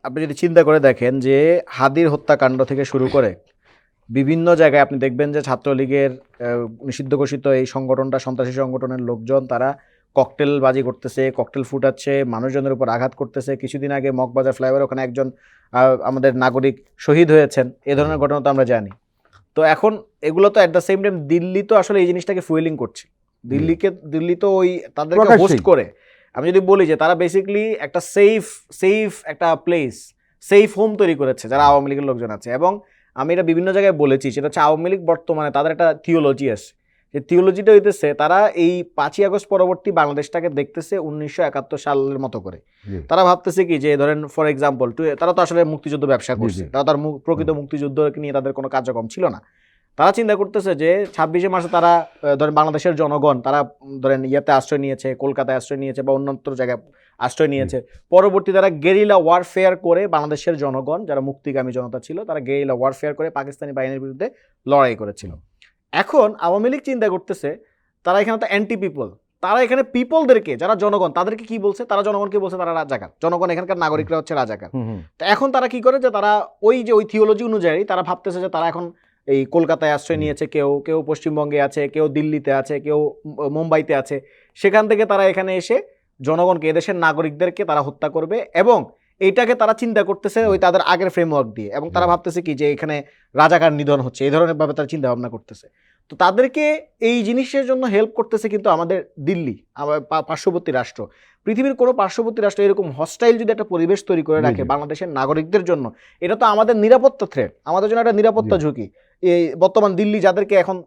আপনি যদি চিন্তা করে দেখেন যে হাদির হত্যাকাণ্ড থেকে শুরু করে বিভিন্ন জায়গায় আপনি দেখবেন যে ছাত্রলীগের নিষিদ্ধ ঘোষিত এই সংগঠনটা, সন্ত্রাসী সংগঠনের লোকজন তারা ককটেল বাজি করতেছে, ককটেল ফুটাচ্ছে, মানুষজনের উপর আঘাত করতেছে। কিছুদিন আগে মগবাজার ফ্লাইওভার ওখানে একজন আমাদের নাগরিক শহীদ হয়েছেন, এ ধরনের ঘটনা তো আমরা জানি। তো এখন এগুলো তো at the same time Delhi তো আসলে এই জিনিসটাকে ফুয়েলিং করছে। দিল্লি তো ওই তাদেরকে হোস্ট করে, আমি যদি বলি যে তারা বেসিক্যালি একটা সেফ একটা প্লেস, সেফ হোম তৈরি করেছে যারা আওয়ামী লীগের লোকজন আছে। এবং আমি এটা বিভিন্ন জায়গায় বলেছি, সেটা হচ্ছে আওয়ামী লীগ বর্তমানে তাদের একটা থিওলজি আছে, যে থিওলজিটা হইতেছে তারা এই ৫ই আগস্ট পরবর্তী বাংলাদেশটাকে দেখতেছে ১৯৭১ সালের মতো করে। তারা ভাবতেছে কি যে ধরেন ফর এক্সাম্পল তারা তো আসলে মুক্তিযুদ্ধ ব্যবসা করছে, তারা তার প্রকৃত মুক্তিযুদ্ধকে নিয়ে তাদের কোনো কার্যক্রম ছিল না। তারা চিন্তা করতেছে যে ২৬শে মার্চে তারা ধরেন বাংলাদেশের জনগণ তারা ধরেন ইয়াতে আশ্রয় নিয়েছে, কলকাতায় আশ্রয় নিয়েছে বা অন্যত্র জায়গায় আশ্রয় নিয়েছে। পরবর্তী তারা গেরিলা ওয়ারফেয়ার করে বাংলাদেশের জনগণ যারা মুক্তিগামী জনতা ছিল তারা গেরিলা ওয়ারফেয়ার করে পাকিস্তানি বাহিনীর বিরুদ্ধে লড়াই করেছিল। এখন আওয়ামী লীগ চিন্তা করতেছে তারা এখানে তো অ্যান্টি পিপল। তারা এখানে পিপলদেরকে, যারা জনগণ, তাদেরকে কি বলছে? তারা জনগণকে বলছে তারা রাজাকার, জনগণ এখানকার নাগরিকরা হচ্ছে রাজাকার। তো এখন তারা কি করে, যে তারা ওই থিওলজি অনুযায়ী তারা ভাবতেছে যে তারা এখন এই কলকাতায় আশ্রয় নিয়েছে, কেউ কেউ পশ্চিমবঙ্গে আছে, কেউ দিল্লিতে আছে, কেউ মুম্বাইতে আছে, সেখান থেকে তারা এখানে এসে জনগণকে, এদেশের নাগরিকদেরকে তারা হত্যা করবে, এবং এইটাকে তারা চিন্তা করতেছে ওই তাদের আগের ফ্রেমওয়ার্ক দিয়ে, এবং তারা ভাবতেছে কি যে এখানে রাজাকার নিধন হচ্ছে, এই ধরনের ভাবে তারা চিন্তা ভাবনা করতেছে। তো তাদেরকে এই জিনিসের জন্য হেল্প করতেছে কিন্তু আমাদের দিল্লি, আমার পার্শ্ববর্তী রাষ্ট্র। পৃথিবীর কোনো পার্শ্ববর্তী রাষ্ট্র এরকম হস্টাইল যদি একটা পরিবেশ তৈরি করে রাখে বাংলাদেশের নাগরিকদের জন্য, এটা তো আমাদের নিরাপত্তা থ্রেট, আমাদের জন্য একটা নিরাপত্তা ঝুঁকি। এই বর্তমান দিল্লি যাদেরকে এখন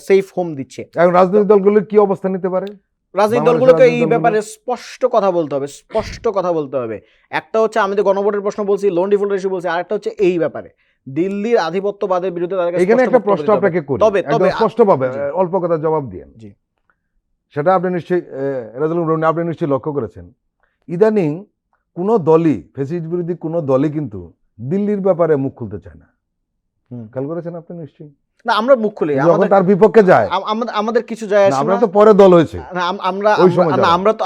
সেফ হোম দিচ্ছে, এখন রাজনৈতিক দলগুলোর কি অবস্থা নিতে পারে? রাজনৈতিক দলগুলোকে এই ব্যাপারে স্পষ্ট কথা বলতে হবে, স্পষ্ট কথা বলতে হবে। একটা হচ্ছে আমি তো গণভোটের প্রশ্ন বলছি, লোন ডিফল্টের ইস্যু বলছি, আর একটা হচ্ছে এই ব্যাপারে দিল্লির আধিপত্যবাদের বিরুদ্ধে তাদেরকে এখানে একটা প্রশ্ন আপনাকে করি, তবে স্পষ্টভাবে অল্প কথা জবাব দিয়েন। জি, সেটা আপনি নিশ্চয়ই রাজুল রনি, আপনি নিশ্চয়ই লক্ষ্য করেছেন, ইদানিং কোনো দলই, ফ্যাসিস্ট বিরোধী কোনো দলই কিন্তু দিল্লির ব্যাপারে মুখ খুলতে চায় না। খেয়াল করেছেন আপনি নিশ্চয়ই? না, আমরা মুখ খুলি, যখন তার বিপক্ষে যায় আমাদের কিছু যায় আসে না। আমরা তো পরে দল হয়েছে,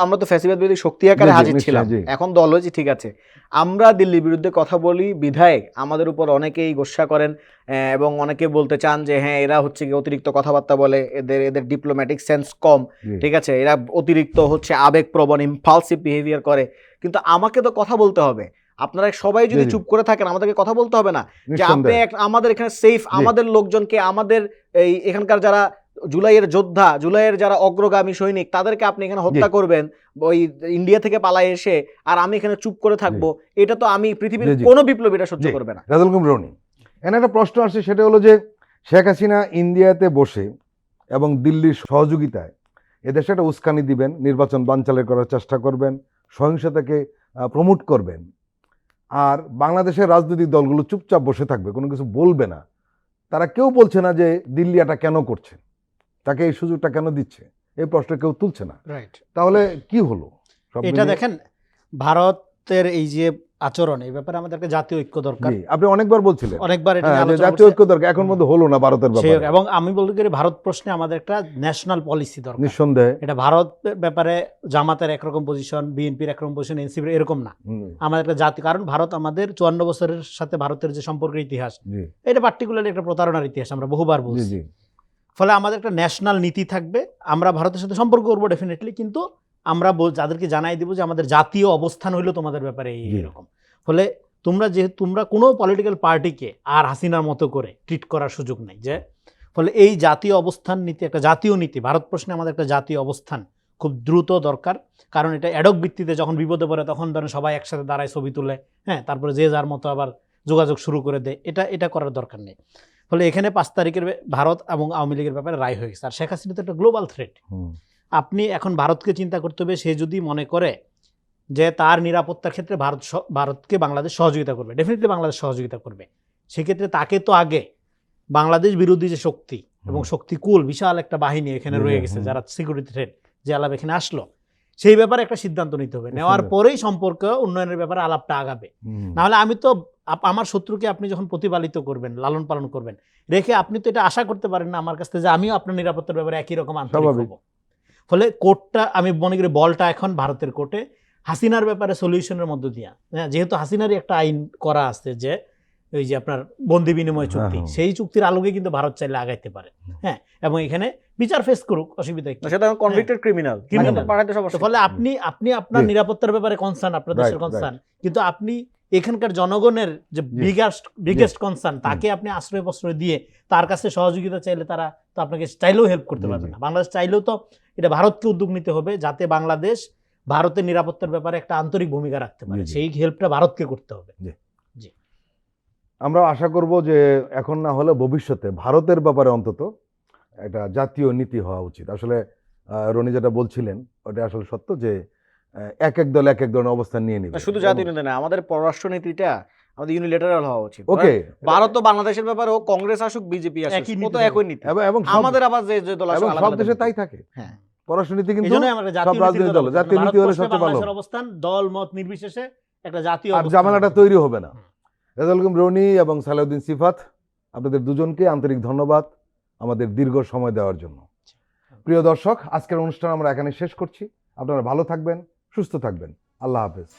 আমরা তো ফ্যাসিবাদ বিরোধী শক্তি আকারে হাজির ছিলাম, এখন দল হয়েছে, ঠিক আছে। আমরা দিল্লির বিরুদ্ধে কথা বলি বিধায় আমাদের উপর অনেকেই গোসা করেন, এবং অনেকে বলতে চান যে হ্যাঁ এরা হচ্ছে কি অতিরিক্ত কথাবার্তা বলে, এদের ডিপ্লোম্যাটিক সেন্স কম, ঠিক আছে, এরা অতিরিক্ত হচ্ছে আবেগপ্রবণ, ইম্পালসিভ বিহেভিয়ার করে। কিন্তু আমাকে তো কথা বলতে হবে। আপনারা সবাই যদি চুপ করে থাকেন, আমাদেরকে কথা বলতে হবে না যে আপনি আমাদের এখানে সেফ, আমাদের লোকজনকে, আমাদের এই এখানকার যারা জুলাইয়ের যোদ্ধা, জুলাইয়ের যারা অগ্রগামী সৈনিক, তাদেরকে আপনি এখানে হত্যা করবেন ওই ইন্ডিয়া থেকে পালায় এসে, আর আমি এখানে চুপ করে থাকবো? এটা তো আমি পৃথিবীর কোনো বিপ্লবীরা সহ্য করবে না। রাজুল রনি, এখানে একটা প্রশ্ন আসছে, সেটা হলো যে শেখ হাসিনা ইন্ডিয়াতে বসে এবং দিল্লির সহযোগিতায় এদেশে একটা উস্কানি দিবেন, নির্বাচন বানচালের করার চেষ্টা করবেন, সহিংসতাকে প্রমোট করবেন, আর বাংলাদেশের রাজনৈতিক দলগুলো চুপচাপ বসে থাকবে, কোনো কিছু বলবে না। তারা কেউ বলছে না যে দিল্লি এটা কেন করছে, তাকে এই সুযোগটা কেন দিচ্ছে, এই প্রশ্ন কেউ তুলছে না। রাইট, তাহলে কি হলো? এটা দেখেন, ভারতের এই যে আচরণ, এই ব্যাপারে আমাদেরকে জাতীয় ঐক্য দরকার। আপনি অনেকবার বলছিলেন, অনেকবার এটা নিয়ে আলোচনা জাতীয় ঐক্য দরকার, এখন মধ্যে হলো না ভারতের ব্যাপারে। এবং আমি বলতে পারি ভারত প্রশ্নে আমাদের একটা ন্যাশনাল পলিসি দরকার, নিঃসন্দেহে। এটা ভারত ব্যাপারে জামাতের একরকম পজিশন, বিএনপির একরকম পজিশন, এনসিপির এরকম না, আমাদের একটা জাতি। কারণ ভারত আমাদের 54 বছরের সাথে ভারতের যে সম্পর্কের ইতিহাস, এটা পার্টিকুলারলি একটা প্রতারণার ইতিহাস, আমরা বহুবার বলছি। ফলে আমাদের একটা ন্যাশনাল নীতি থাকবে, আমরা ভারতের সাথে সম্পর্ক করবো ডেফিনেটলি, কিন্তু আমরা যাদেরকে জানাই দিব যে আমাদের জাতীয় অবস্থান হইলো তোমাদের ব্যাপারে এইরকম। ফলে তোমরা কোনো পলিটিক্যাল পার্টিকে আর হাসিনার মতো করে ট্রিট করার সুযোগ নেই। যে ফলে এই জাতীয় অবস্থান নীতি, একটা জাতীয় নীতি, ভারত প্রশ্নে আমাদের একটা জাতীয় অবস্থান খুব দ্রুত দরকার। কারণ এটা অ্যাডক ভিত্তিতে যখন বিপদে পড়ে তখন ধরেন সবাই একসাথে দাঁড়ায়, ছবি তুলে, হ্যাঁ, তারপরে যে যার মতো আবার যোগাযোগ শুরু করে দেয়, এটা করার দরকার নেই। ফলে এখানে 5 তারিখের ভারত এবং আওয়ামী লীগের ব্যাপারে রায় হয়ে গেছে। আর শেখ হাসিনা তো একটা গ্লোবাল থ্রেট। আপনি এখন ভারতকে চিন্তা করতে হবে, সে যদি মনে করে যে তার নিরাপত্তার ক্ষেত্রে ভারতকে বাংলাদেশ সহযোগিতা করবে, ডেফিনেটলি বাংলাদেশ সহযোগিতা করবে। সেক্ষেত্রে তাকে তো আগে বাংলাদেশ বিরোধী যে শক্তি এবং শক্তিকুল বিশাল একটা বাহিনী এখানে রয়ে গেছে, যারা সিকিউরিটি থ্রেট, যে আলাপ এখানে আসলো, সেই ব্যাপারে একটা সিদ্ধান্ত নিতে হবে। নেওয়ার পরেই সম্পর্ক উন্নয়নের ব্যাপারে আলাপটা আগাবে। নাহলে আমি তো আমার শত্রুকে আপনি যখন প্রতিপালিত করবেন, লালন পালন করবেন, রেখে আপনি তো এটা আশা করতে পারেন না আমার কাছ থেকে যে আমিও আপনার নিরাপত্তার ব্যাপারে একই রকম আন্তরিক হব। ফলে কোর্টটা, আমি মনে করি বলটা এখন ভারতের কোর্টে, হাসিনার ব্যাপারে সলিউশনের মধ্য দিয়া, যেহেতু হাসিনারই একটা আইন করা আছে যে ওই যে আপনার বন্দি বিনিময় চুক্তি, সেই চুক্তির আলোকে কিন্তু ভারত চাইলে আগাইতে পারে, হ্যাঁ, এবং এখানে বিচার ফেস করুক, অসুবিধা কি, সেটা কনভিক্টেড ক্রিমিনাল। ফলে আপনি আপনার নিরাপত্তার ব্যাপারে কনসার্ন, আপনার দেশের কনসার্ন, কিন্তু আপনি এখানকার জনগণের যে বিগেস্ট কনসার্ন, তাকে আপনি আশ্রয় প্রশ্রয় দিয়ে তার কাছে সহযোগিতা চাইলে তারা তো আপনাকে চাইলেও হেল্প করতে পারবে না। বাংলাদেশ চাইলেও তো এটা ভারতকে উদ্যোগ নিতে হবে যাতে বাংলাদেশ ভারতের নিরাপত্তার ব্যাপারে একটা আন্তরিক ভূমিকা রাখতে পারে, সেই হেল্পটা ভারতকে করতে হবে। আমরা আশা করব যে এখন না হলে ভবিষ্যতে ভারতের ব্যাপারে অন্তত একটা জাতীয় নীতি হওয়া উচিত। আসলে রনি যেটা বলছিলেন ওটা আসলে সত্য, যে এক এক দল এক এক ধরনের অবস্থান নিয়ে নিবে। শুধু জাতীয় নীতি না, আমাদের পররাষ্ট্র নীতিটা আমাদের ইউনিলেটারাল হওয়া উচিত। ওকে, ভারত তো বাংলাদেশের ব্যাপারে ও কংগ্রেস আসুক বিজেপি আসুক, ও তো একই নীতি, এবং আমাদের আবার যে দল আসে সব দেশে তাই থাকে। হ্যাঁ, পররাষ্ট্রনীতি কিন্তু সব রাজনৈতিক দল, জাতীয় নীতি হলে সবচেয়ে ভালো অবস্থান, দল মত নির্বিশেষে একটা জাতীয় অবস্থান, ঝামেলাটা তৈরি হবে না। রাজুল রনি এবং সালাউদ্দিন সিফাত, আপনাদের দুজনকে আন্তরিক ধন্যবাদ আমাদের দীর্ঘ সময় দেওয়ার জন্য। প্রিয় দর্শক, আজকের অনুষ্ঠান আমরা এখানে শেষ করছি। আপনারা ভালো থাকবেন, সুস্থ থাকবেন। আল্লাহ হাফেজ।